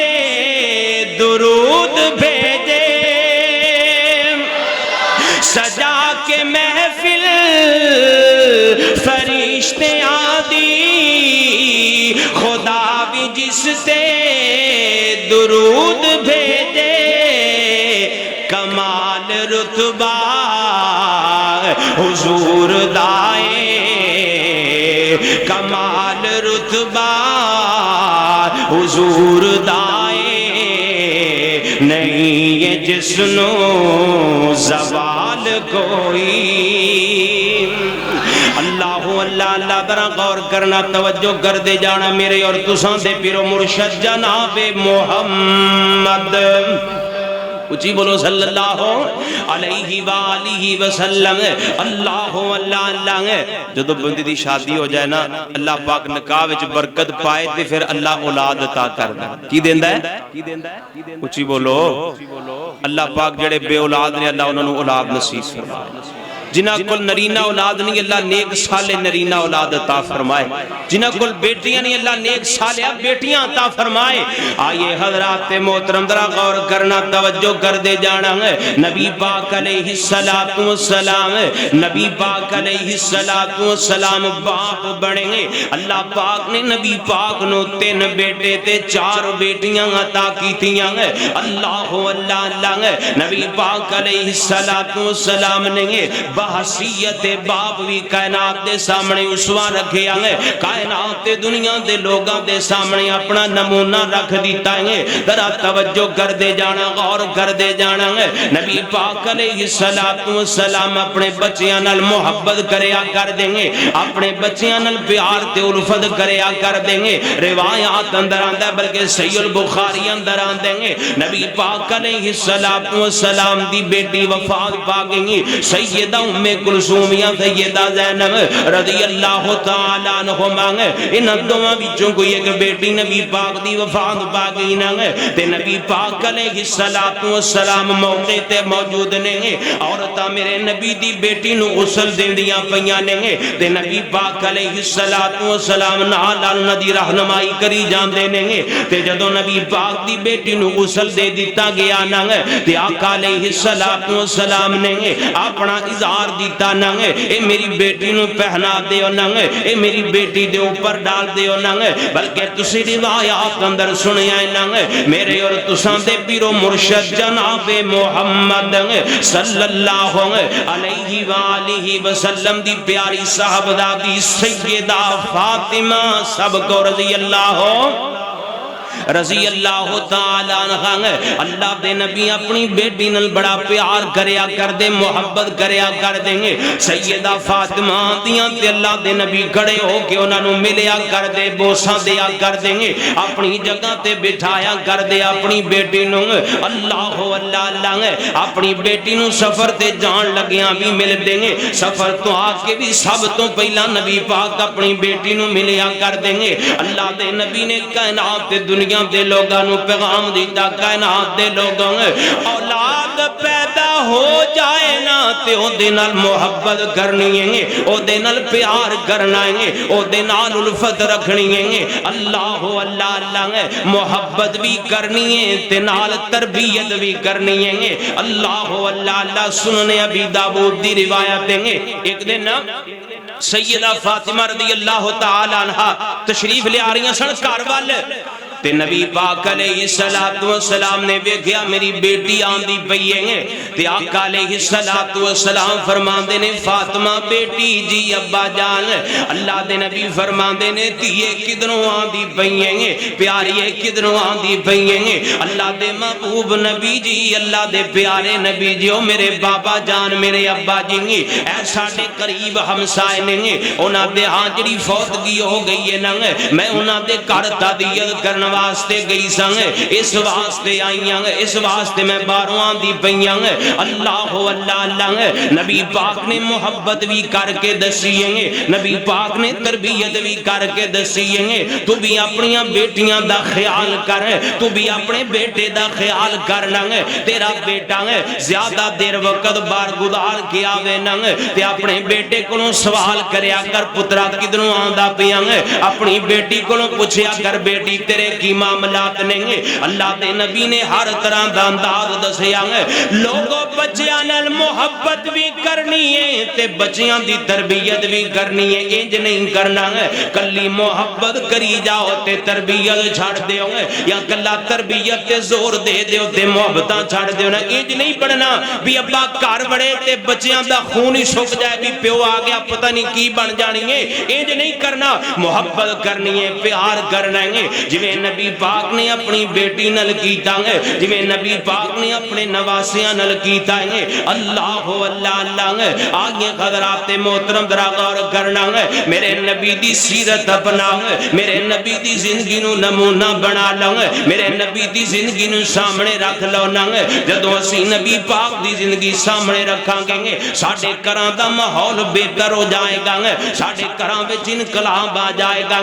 درود بھیجے سجا کے محفل فرشتیاں دی خدا بھی جس سے درود بھیجے کمال رتبہ حضور دائے کمال رتبہ حضور دائے نہیں یہ جسنو زوال کوئی اللہ اللہ برا غور کرنا توجہ کر دے جانا میرے اور تساں دے پیرو مرشد جناب محمد اچھی بولو صلی اللہ علیہ وآلہ وسلم اللہ اللہ جدو بندی دی شادی ہو جائے نا اللہ پاک نکاح وچ برکت پائے تے پھر اللہ اولاد عطا کردا کی دیندا ہے اچھی بولو اللہ پاک جڑے بے اولاد نے اللہ انہوں نے اولاد نصیب فرمائے جنہ کل نرینہ اولاد نہیں اللہ نیک صالح نرینہ اولاد عطا فرمائے جنہ کل بیٹیاں نہیں اللہ نیک صالح بیٹیاں عطا فرمائے آئیے حضرات محترم ذرا غور کرنا توجہ کر دے جانا ہے نبی پاک علیہ السلام نبی پاک علیہ السلام باپ بڑھیں گے اللہ پاک نے نبی پاک نو 3 بیٹے تے 4 بیٹیاں عطا کی تھیاں اللہ اللہ نبی پاک علیہ السلام نے بحثیت باپ بھی کائنات دے سامنے اسوہ رکھے آئے کائنات دے دنیا دے لوگاں دے سامنے اپنا نمونہ رکھ دیتا ہے ذرا توجہ کر دے جانا غور کر دے جانا ہے نبی پاک علیہ السلام اپنے بچیاں نال محبت کریا کر دیں گے اپنے بچیاں نال پیار تے الفت کریا کر دیں گے روایات اندر آندہ بلکہ صحیح البخاری اندر آندیں گے نبی پاک علیہ السلام دی بیٹی وفات پا گئی سیدہ ام کلثومیہ سیدہ زینب رضی اللہ تعالیٰ عنہما ان دوواں وچوں کوئی ایک بیٹی نبی پاک دی وفات پا گئی نہ تے نبی پاک علیہ السلام موقع تے موجود نے عورتاں میرے نبی دی بیٹی نو غسل دیندیاں پیاں نے تے نبی پاک علیہ السلام نال ندی رہنمائی کری جاندے نے تے جدوں نبی پاک دی بیٹی نو غسل دے دتا گیا نہ تے آقا علیہ السلام نے اپنا اظہار دیتا نہ اے میری بیٹی نو پہنا دیو نہ اے میری بیٹی دے اوپر ڈال دیو نہ بلکہ تسی روایات اندر سنیا نہ میرے اور تساں دے پیرو مرشد جناب محمد صلی اللہ علیہ وآلہ وسلم دی پیاری صاحبزادی سیدہ فاطمہ سب کو رضی اللہ تعالیٰ عنہ اللہ دے نبی اپنی بیٹی نل بڑا پیار کریا کر دے محبت کریا کر دیں گے سیدہ فاطمہ دیاں تے اللہ دے نبی کھڑے ہو کے انہاں نو ملیا کر دے بوساں دیا کر دیں گے اپنی جگہ تے بٹھایا کر دے اپنی بیٹی نو اللہ اپنی بیٹی نو سفر تے جان لگیاں بھی مل دیں گے سفر تو آ کے بھی سب تو پہلا نبی پاک اپنی بیٹی نو ملیا کر دیں گے اللہ دے نبی نے کائنات تے دنیا دے لوگاں نو پیغام دیتا کائنات دے لوگاں اولاد پیدا ہو جائے نا تے او دے نال محبت کرنی ہے او دے نال پیار کرنا ہے او دے نال الفت رکھنی ہے اللہ محبت بھی کرنی ہے تے نال تربیت بھی کرنی ہے اللہ سنن ابی داؤد دی روایت ہے ایک دن سیدہ فاطمہ رضی اللہ تعالی عنہ تشریف لے آ رہی ہیں سن گھر وال تے نبی پاک علیہ السلام نے دیکھیا میری بیٹی آندی پئی ہے تے آقا علیہ السلام فرماندے نے فاطمہ بیٹی جی ابا جان اللہ دے نبی فرماندے نے تیے کدھروں آندی پئی ہے پیاری کدھروں آندی پئی ہے اللہ دے محبوب نبی جی اللہ دے پیارے نبی جی او میرے بابا جان میرے ابا جی اے ساڈے قریب ہمسائے نے انہاں دے ہاں جڑی فوتگی ہو گئی ہے نا میں انہاں دے گھر تعزیت کرنا واسطے گئی سن اس واسطے آئیاں اس واسطے میں باہروں آندی پئیاں اللہ اللہ اللہ نبی پاک نے محبت بھی کر کے دسیے نبی پاک نے تربیت بھی کر کے دسیے تو بھی اپنی بیٹیاں دا خیال کر تو بھی اپنے بیٹے دا خیال کر لنگ تیرا بیٹا زیادہ دیر وقت بار گزار کے آوے ننگ تے اپنے بیٹے کو سوال کریا کر پترا کدنوں آندا پیاں اپنی بیٹی کو پوچھیا کر بیٹی تیرے کی معاملات نہیں اللہ دے نبی نے ہر طرح دا انداز دسیا لوگوں بچیاں نال محبت بھی کرنی ہے تے بچیاں دی تربیت بھی کرنی ہے انج نہیں کرنا کلی محبت کری جاؤ تے تربیت چھڑ دیو یا کلا تربیت تے زور دے دیو تے محبتاں چھڑ دیو نا انج نہیں پڑھنا بھی ابا گھر بڑے تے بچیاں دا خون ہی سک جائے بھی پیو آ گیا پتہ نہیں کی بن جانی ہے انج نہیں کرنا محبت کرنی ہے پیار کرنا ہے جویں نبی پاک نے اپنی بیٹی نال کیتا ہے جویں نبی پاک نے اپنے نواسیاں نال کیتا ہے اللہ اللہ اللہ آگے حضرات محترم ذرا غور کرنا ہے میرے نبی دی سیرت اپنا میرے نبی دی زندگی نو نمونہ بنا لو میرے نبی دی زندگی نو سامنے رکھ لو نا جدوں اسی نبی پاک دی زندگی سامنے رکھاں گے ساڈے گھراں دا ماحول بہتر ہو جائے گا ساڈے گھراں وچ انقلاب آ جائے گا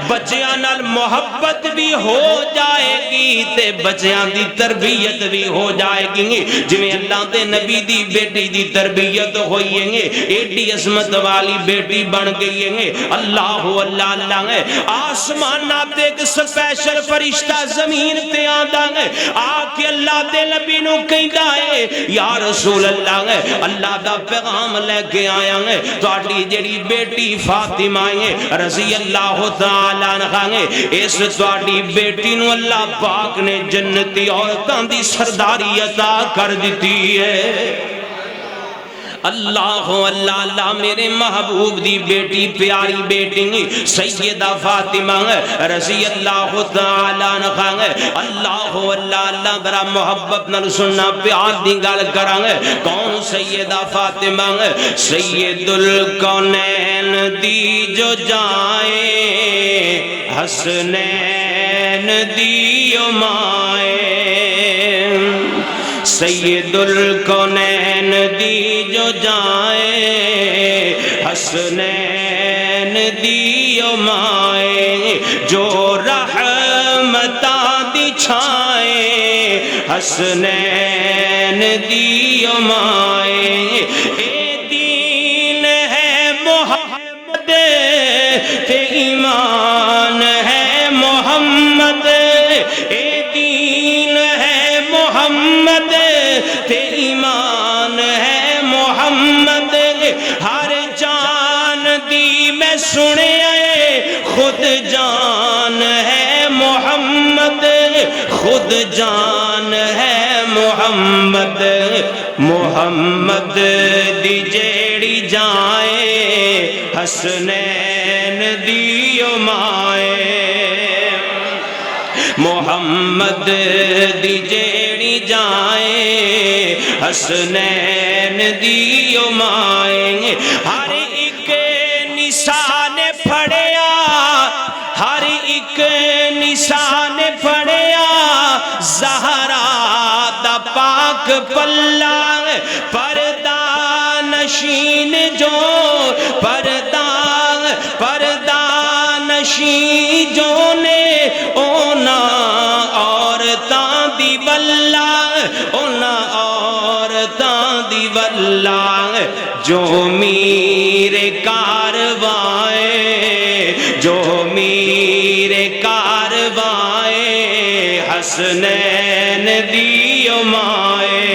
بچیاں نال محبت بھی ہو جائے گی تے بچیاں دی تربیت بھی ہو جائے گی جویں اللہ دے نبی دی بیٹی دی تربیت ہوئی ہے ایڈی عظمت والی بیٹی بن گئی ہے اللہ اللہ اللہ آسمانہ تے ایک سپیشل فرشتہ زمین تے آندا ہے آ کے اللہ دے نبی نو کہندا ہے یا رسول اللہ اللہ دا پیغام لے کے آیا ہے تہاڈی جڑی بیٹی فاطمہ ہے رضی اللہ تعالی عنہا ہے اس تہاڈی بیٹی نو اللہ پاک نے جنتی عورتاں دی سرداری عطا کر دیتی ہے اللہ اللہ اللہ میرے محبوب دی بیٹی پیاری بیٹی سیدہ فاطمہ رضی اللہ تعالی عنہا اللہ اللہ اللہ ذرا محبت نال سننا پیار دی گل کراں کون سیدہ فاطمہ سید الکونین دی جو جائے حسنین دی مائے سید الکونین دی جو جائے حسنین دی مائے جو رحمتاں دی چھائے حسنین دی مائے اے دین ہے محمد تے ایمان ہے محمد اے دین ہے محمد تے ایمان ہے محمد ہر جان دی میں سنے خود جان ہے محمد خود جان ہے محمد محمد دی جیڑی جائے حسنین دی مائے محمد دی جیڑی جائے حسنین دی مائے ہر ایک نشان پھڑیا ہر ایک نشان پھڑیا زہرا دا پاک پلہ پردہ نشین جو پردہ نشین جو نے اونا عورتاں دی واللہ اونا عورتاں دی واللہ جو میرے کاروائے جو میرے کاروائے حسنین دی مائے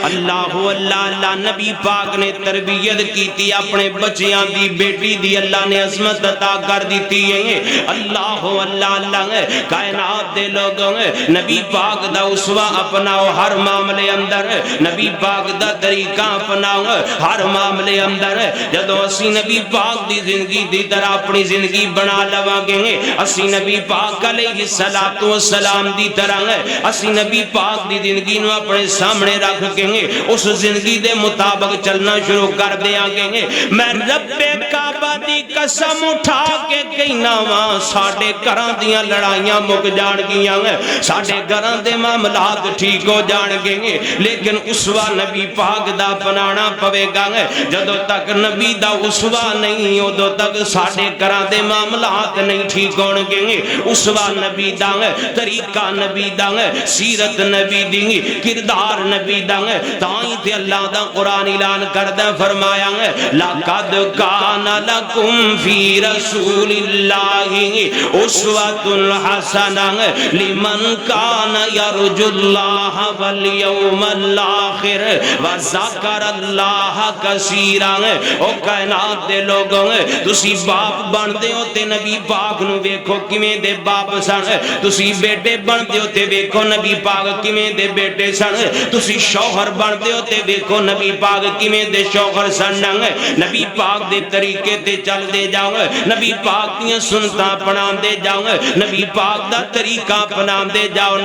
اللہ اللہ اللہ نبی پاک نے تربیت کیتی اپنے بچیاں دی بیٹی دی اللہ نے عظمت عطا کر دیتی ہے اللہ اللہ اللہ کائنات دے لوگوں نبی پاک دا اسوہ اپناؤ ہر معاملے اندر نبی پاک دا طریقہ اپناؤ ہر معاملے اندر جدو اسی نبی پاک دی زندگی دی طرح اپنی زندگی بنا لوا گے اسی نبی پاک علیہ السلام دی طرح اسی نبی پاک دی زندگی نو اپنے سامنے رکھ کے اس زندگی دے مطابق چلنا شروع کر دیا گے. میں رب کعبہ دی قسم اٹھا کے کہنا وا ساڈے گھراں دیاں لڑائیاں مک جان گیاں, ساڈے گھراں دے معاملات ٹھیک ہو جان گے, لیکن اسوہ نبی پاک دا اپنانا پوے گا. جدو تک نبی دا اسوہ نہیں ادو تک ساڈے گھراں دے معاملات نہیں ٹھیک ہون گے. اسوہ نبی دا, طریقہ نبی دا, سیرت نبی دی, کردار نبی دا. تائیں تے اللہ دا قرآن اعلان کردہ فرمایا لَقَدْ كَانَ لَكُمْ فِي رَسُولِ اللَّهِ أُسْوَةٌ حَسَنَةٌ لِمَنْ كَانَ يَرْجُو اللَّهَ وَالْيَوْمَ الْآخِرَ وَذَكَرَ اللَّهَ كَثِيرًا. او کائنات دے لوگوں تسی باپ بن دے ہو تے نبی پاک نو ویکھو کیویں دے باپ سن, تسی بیٹے بن دے ہو تے ویکھو نبی پاک کیویں دے بیٹے سن, تسی شوہر بن دے ہو تے ویکھو نبی پاک کیویں دے شوہر سن. نبی پاک دے طریقے تے چل دے جاؤ, نبی پاک دیاں سنتاں اپنا دے جاؤ, نبی پاک دا طریقہ اپنا دے جاؤ.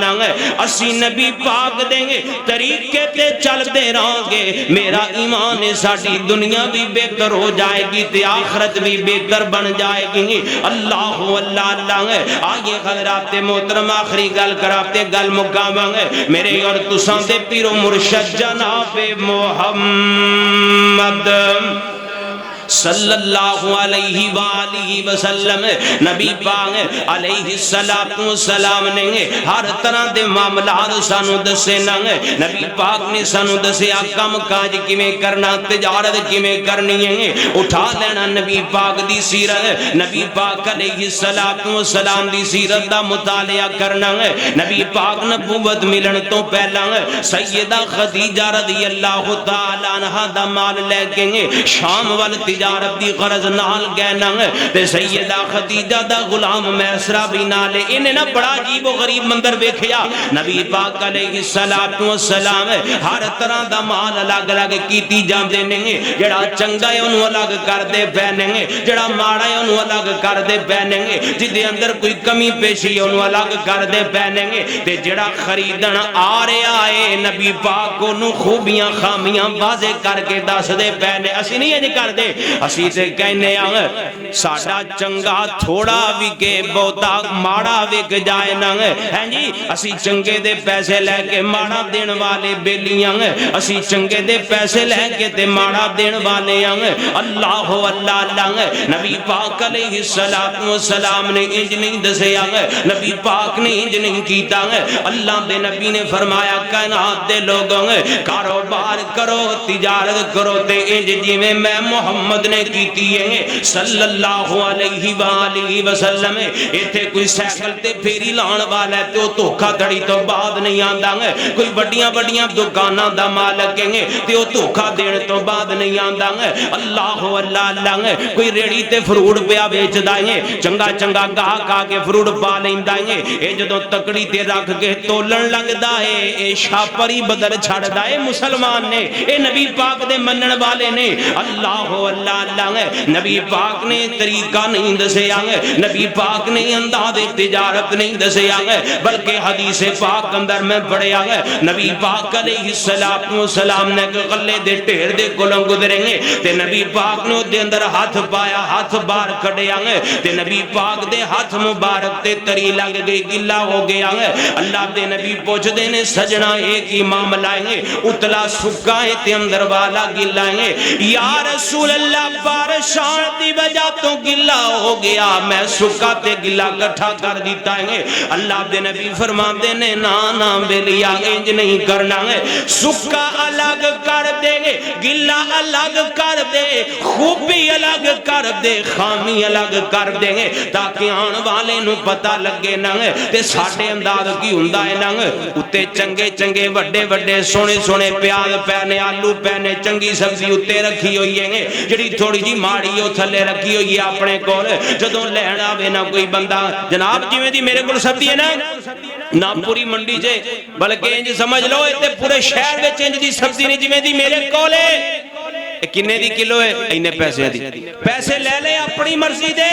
اسی نبی پاک دیں گے طریقے تے چل دے رہاں گے, میرا ایمان ہے ساڑی دنیا بھی بہتر ہو جائے گی تے آخرت بھی بہتر بن جائے گی. اللہ اللہ اللہ. آئیے حضرات محترم آخری گل کراتے گل مقامہ میرے اور تساں دے پیر و مرشد جناب محمد صلی اللہ علیہ وآلہ وسلم. نبی پاک علیہ السلام نے ہر طرح دے معاملات سانو دسے نا. نبی پاک نے سانو دسے کم کاج کیویں کرنا, تجارت کیویں کرنی ہے, اٹھا لینا نبی پاک دی سیرت. نبی پاک علیہ السلام دی سیرت دا مطالعہ کرنا. نبی پاک نبوت ملن تو پہلا سیدہ خدیجہ رضی اللہ تعالی عنہا دا مال لے کے شام وال تجارت دی غرض نال گینا تے سیدہ خدیجہ دا غلام میسرہ بھی نالے. انہیں نا بڑا عجیب و غریب مندر ویکھیا. نبی پاک علیہ السلام ہر طرح دا مال الگ الگ کیتی جاندے نے, جڑا چنگا ہے انہوں الگ کر دے پہنے, جڑا ماڑا ہے انہوں الگ کر دے پہنے, جدے اندر کوئی کمی پیشی ہے انہوں الگ کر دے پہنے, تے جڑا خریدن آ رہے آئے نبی پاک انہوں خوبیاں خامیاں واضح کر کے دس دے پہنے. اسی نہیں ہے کر دے, اسی سے کہنے آئے ساڑا چنگا تھوڑا وکے بہتا ماڑا وک جائے نا ہے جی. اسی چنگے دے پیسے لے کے ماڑا دین والے بیلیاں, اسی چنگے دے پیسے لے کے تے ماڑا دین والے اللہ اللہ اللہ. نبی پاک علیہ السلام نے انج نہیں دسے, نبی پاک نے انج نہیں کیتا. اللہ دے نبی نے فرمایا کائنات دے لوگوں کاروبار کرو تجارت کرو تے انج جی میں محمد نے کیتی ہے صلی اللہ علیہ وآلہ وسلم. ایتھے کوئی سیکل تے پھیری لان والا ہے تے وہ دھوکھا دھڑی تو بعد نہیں آندا, کوئی بڑیاں بڑیاں دکاناں دا مالک ہے تے وہ دھوکھا دین تو بعد نہیں آندا. اللہ اللہ اللہ. کوئی ریڑی تے فروٹ پیا بیچدا ہے, چنگا چنگا گاہک آ کے فروٹ پا لیندا ہے, اے جدوں تکڑی تے رکھ کے تولن لگدا ہے اے شاپری بدل چھڑدا ہے مسلمان نے, اے نبی پاک دے منن والے نے. اللہ اللہ اللہ. نبی پاک نے طریقہ نہیں دسے, نبی پاک نے انداز تجارت نہیں دسے, بلکہ حدیث پاک اندر میں پڑھے نبی پاک علیہ السلام نے غلے دے ٹھیر دے کولوں گزریں گے تے نبی پاک نے دے اندر ہاتھ پایا, ہاتھ بار کھڑیا تے نبی پاک دے ہاتھ مبارک تے تری لگ گئی, گلا ہو گیا. اللہ دے نبی پوچھ دے نے سجنا ایک ہی معاملہ ہے, اتلا سکا ہے تے اندر والا گلا ہے. یا رسول اللہ بارشان دی وجہ تو گلا ہو گیا, میں سکا تے گلا کٹھا کر دیتا ہے. اللہ دے نبی فرما دے نے نا بیلیا انج نہیں کرنا ہے, سکا الگ کر دے گلا الگ کر دے, خوبی الگ کر دے, خامی الگ کر دے, تاکہ آن والے نو پتہ لگے نا تے ساڑھے انداز کی ہندہ ہے نا. اتے چنگے چنگے وڈے وڈے سونے سونے پیاز پہنے, آلو پہنے, چنگی سبزی اتے رکھی ہوئی ہے, جڑی تھوڑی جی ماڑی ہو تھلے رکھی ہوئی ہے اپنے کول. جدوں لینا وے نا کوئی بندہ جناب جویں دی میرے کول سبزی ہے نا پوری منڈی جے, بلکہ انج سمجھ لو تے پورے شہر وچ انج دی سبزی نہیں جویں دی میرے کول ہے. کنے دی کلو ہے, اینے پیسے دی, پیسے لے لے اپنی مرضی دے,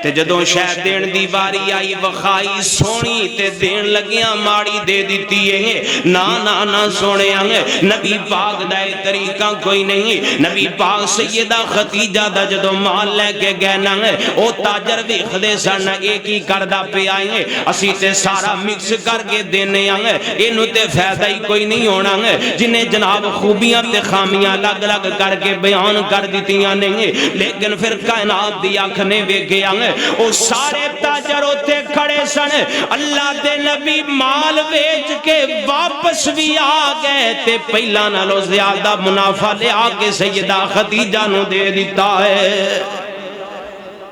تے جدوں شہ دین دی باری آئی وخائی سونی تے دین لگیاں ماڑی دے دیتی ہے نا نا نا سونے آنگے نبی پاک دائے طریقہ کوئی نہیں نبی پاک سیدہ خدیجہ دا جدوں مال لے کے گئے نانگے او تاجر بھی خدے سانا ایک ہی کردہ پہ آئیں اسی تے سارا مکس کر کے دینے آنگے انہوں تے فیدہ ہی کوئی نہیں ہونا گے جنہیں جناب خوبیاں تے خامیاں لگ لگ کر کے بیان کر دیتیاں نہیں لیکن پھر کائنات دی آنکھنے بیکے آنگے او سارے تاجر ہوتے کھڑے سن اللہ دے نبی مال بیچ کے واپس بھی آگئے تے پہلا نالو زیادہ منافع لے آگے سیدہ خدیجہ نو دے دیتا ہے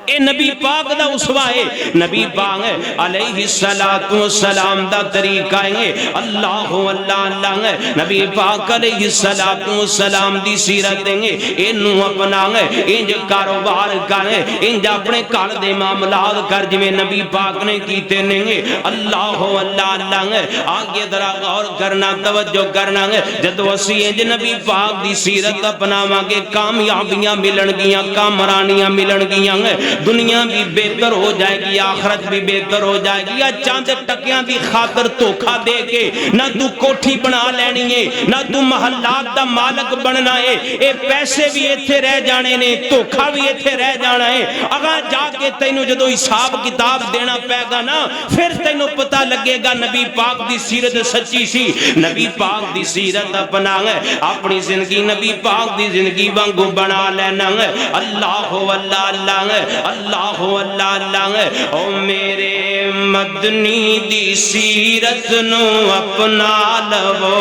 اے نبی پاک دا اسوائے نبی پاک علیہ السلام دا طریقہ ہے اللہ اللہ اللہ نبی پاک علیہ السلام دی سیرت دیں انہوں اپنا انج کاروبار کریں انج اپنے کار دے معاملات کر جویں نبی پاک نے کیتے نہیں اللہ اللہ اللہ آگے درہ غور کرنا توجہ کرنا جدو اسی انج نبی پاک دی سیرت اپنا مانگے کامیابیاں ملن گیاں کامرانیاں ملن گیاں دنیا بھی بہتر ہو جائے گی آخرت بھی بہتر ہو جائے گی یا چاند ٹکیاں دی خاطر دھوکھا دے کے نہ تو کوٹھی بنا لینی ہے نہ تو محلات دا مالک بننا ہے اے پیسے بھی ایتھے رہ جانے نے دھوکھا بھی ایتھے رہ جانا ہے اگر جا کے تینوں جدو حساب کتاب دینا پے گا نا پھر تینوں پتہ لگے گا نبی پاک دی سیرت سچی سی نبی پاک دی سیرت اپنا اپنی زندگی نبی پاک دی زندگی وانگو بنا لینا اللہ اللہ اللہ اللہ اللہ اللہ او میرے مدنی دی سیرت نو اپنا لو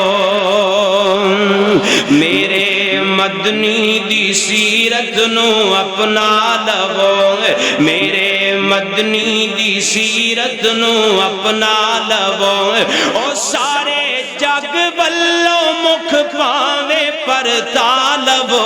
میرے مدنی دی سیرت نو اپنا لو میرے مدنی دی سیرت نو اپنا لو او سارے جگ بلو مکھ پاوے پر تالو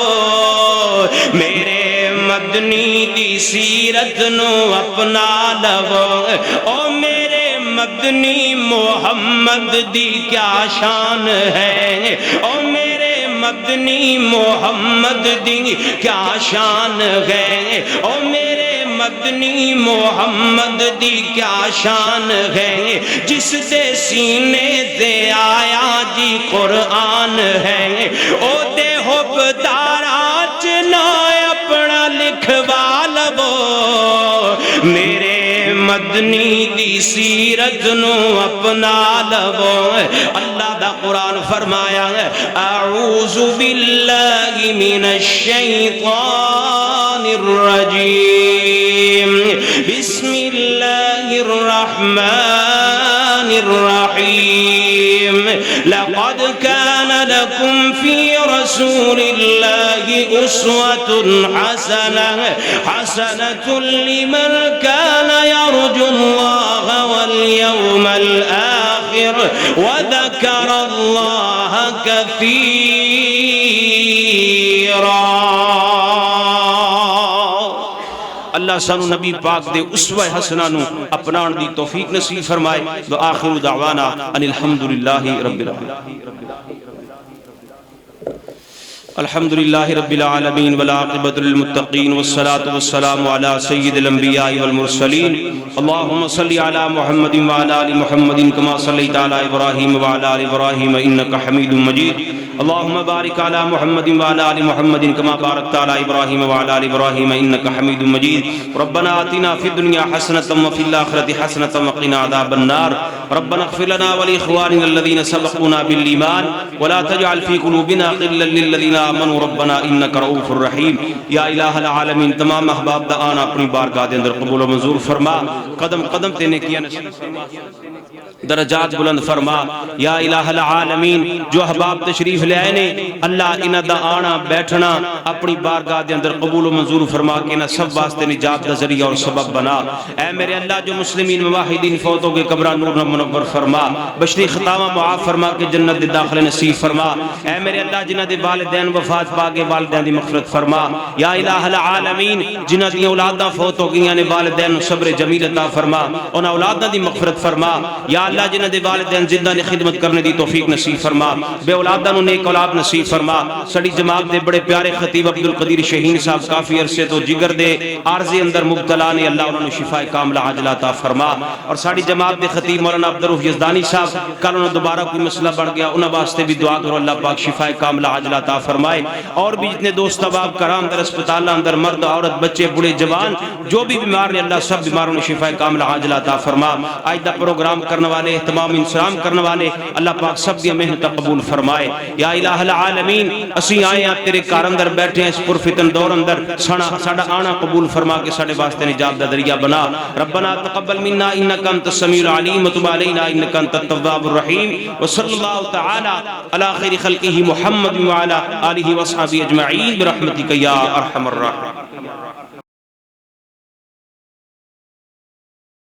میرے مدنی دی سیرت نو اپنا لو او میرے مدنی محمد دی کیا شان ہے او میرے مدنی محمد دی کیا شان ہے او میرے مدنی محمد دی کیا شان ہے جس دے سینے دے آیا جی قرآن ہے او دے حب داراج نہ اپنا لکھوا لو میرے مدنی دی سیرت نو اپنا لو اللہ دا قرآن فرمایا ہے اعوذ باللہ من الشیطان الرجیم بسم اللہ الرحمن الرحیم لقد كان لكم في رسول الله أسوة حسنة لمن كان يرجو الله واليوم الآخر وذكر الله كثيرا اللہ سانو نبی پاک دے اسوہ حسنہ نو اپنان دی توفیق نصیب فرمائے وآخر دعوانا ان الحمدللہ رب العالمین الحمدللہ رب العالمین والعاقبۃ للمتقین والصلاة والسلام علی سید الانبیاء والمرسلین اللہم صلی علی محمد وعلی آل محمد کما صلیت علی ابراہیم وعلی آل ابراہیم انکا حمید مجید اللہم بارک علی محمد وعلی آل محمد کما بارکت علی ابراہیم وعلی آل ابراہیم انکا حمید مجید ربنا آتنا فی الدنیا حسنة وفی الآخرة حسنة وقنا عذاب النار ربنا اغفر لنا ولإخواننا الذين سبقونا بالإيمان ولا تجعل في قلوبنا غلا للذين آمنوا ربنا انك رؤوف رحیم یا الہ العالمین تمام احباب دا آنا اپنی بارگاہ دے اندر قبول و منظور فرما قدم قدم تے نیکیاں نصیب فرما درجات بلند فرما یا الہ العالمین جو احباب تشریف لے آئے نے اللہ انہ دا آنا بیٹھنا اپنی بارگاہ دے اندر قبول و منظور فرما کے انہ سب واسطے نجات دا ذریعہ اور سبب بنا اے میرے اللہ جو مسلمین مواحدین فوتوں کے قبرہ نور منور فرما بشری خطامہ معاف فرما کے جنت دے داخل نصیب فرما اے میرے اللہ جنہ دے والدین وفات پاکے والدین دی مغفرت فرما یا الہ العالمین جنہ دی اولادہ فوت ہو گئیاں نے والدین صبر جمیل عطا فرما انہ اولادہ دی مغفرت فرما یا اللہ جنہ دے والدین زندہ نے خدمت کرنے دی توفیق نصیب فرما، بے اولاداں نو نیک اولاد نصیب فرما۔ سڑی جماعت دے بڑے پیارے خطیب عبدالقدیر شہین صاحب کافی عرصے تو جگر دے عارضے اندر مبتلا نے، اللہ انہوں نے شفا کاملہ عاجلہ عطا فرما۔ اور ساڑی جماعت دے خطیب مولانا عبدالرؤف یزدانی صاحب کل انہوں دوبارہ کوئی مسئلہ بڑھ گیا، انہاں واسطے بھی دعا کرو اللہ پاک شفا کاملہ عاجلہ عطا فرمائے۔ اور بھی جتنے دوست احباب کرام در اسپتال اندر مرد عورت بچے بڑے جوان جو بھی بیمار نے، اللہ سب بیماروں نے شفا کاملہ عاجلہ عطا فرما۔ آج دا پروگرام کرنے والے، اہتمام انسرام کرنے والے، اللہ پاک سب دی محنت قبول فرمائے۔ یا الہ العالمین، اسی آئے ہیں تیرے کار اندر بیٹھے ہیں اس پرفتن دور اندر، ساڑا آنا قبول فرما کے ساڑے واسطے نجات دا ذریعہ بنا۔ ربنا تقبل منا انک انت السمیع العلیم وتب علینا انک انت التواب الرحیم، وصلی اللہ تعالی علی خیر خلقہ محمد وعلی آلہ وصحبہ اجمعین برحمتک یا ارحم الراحمین۔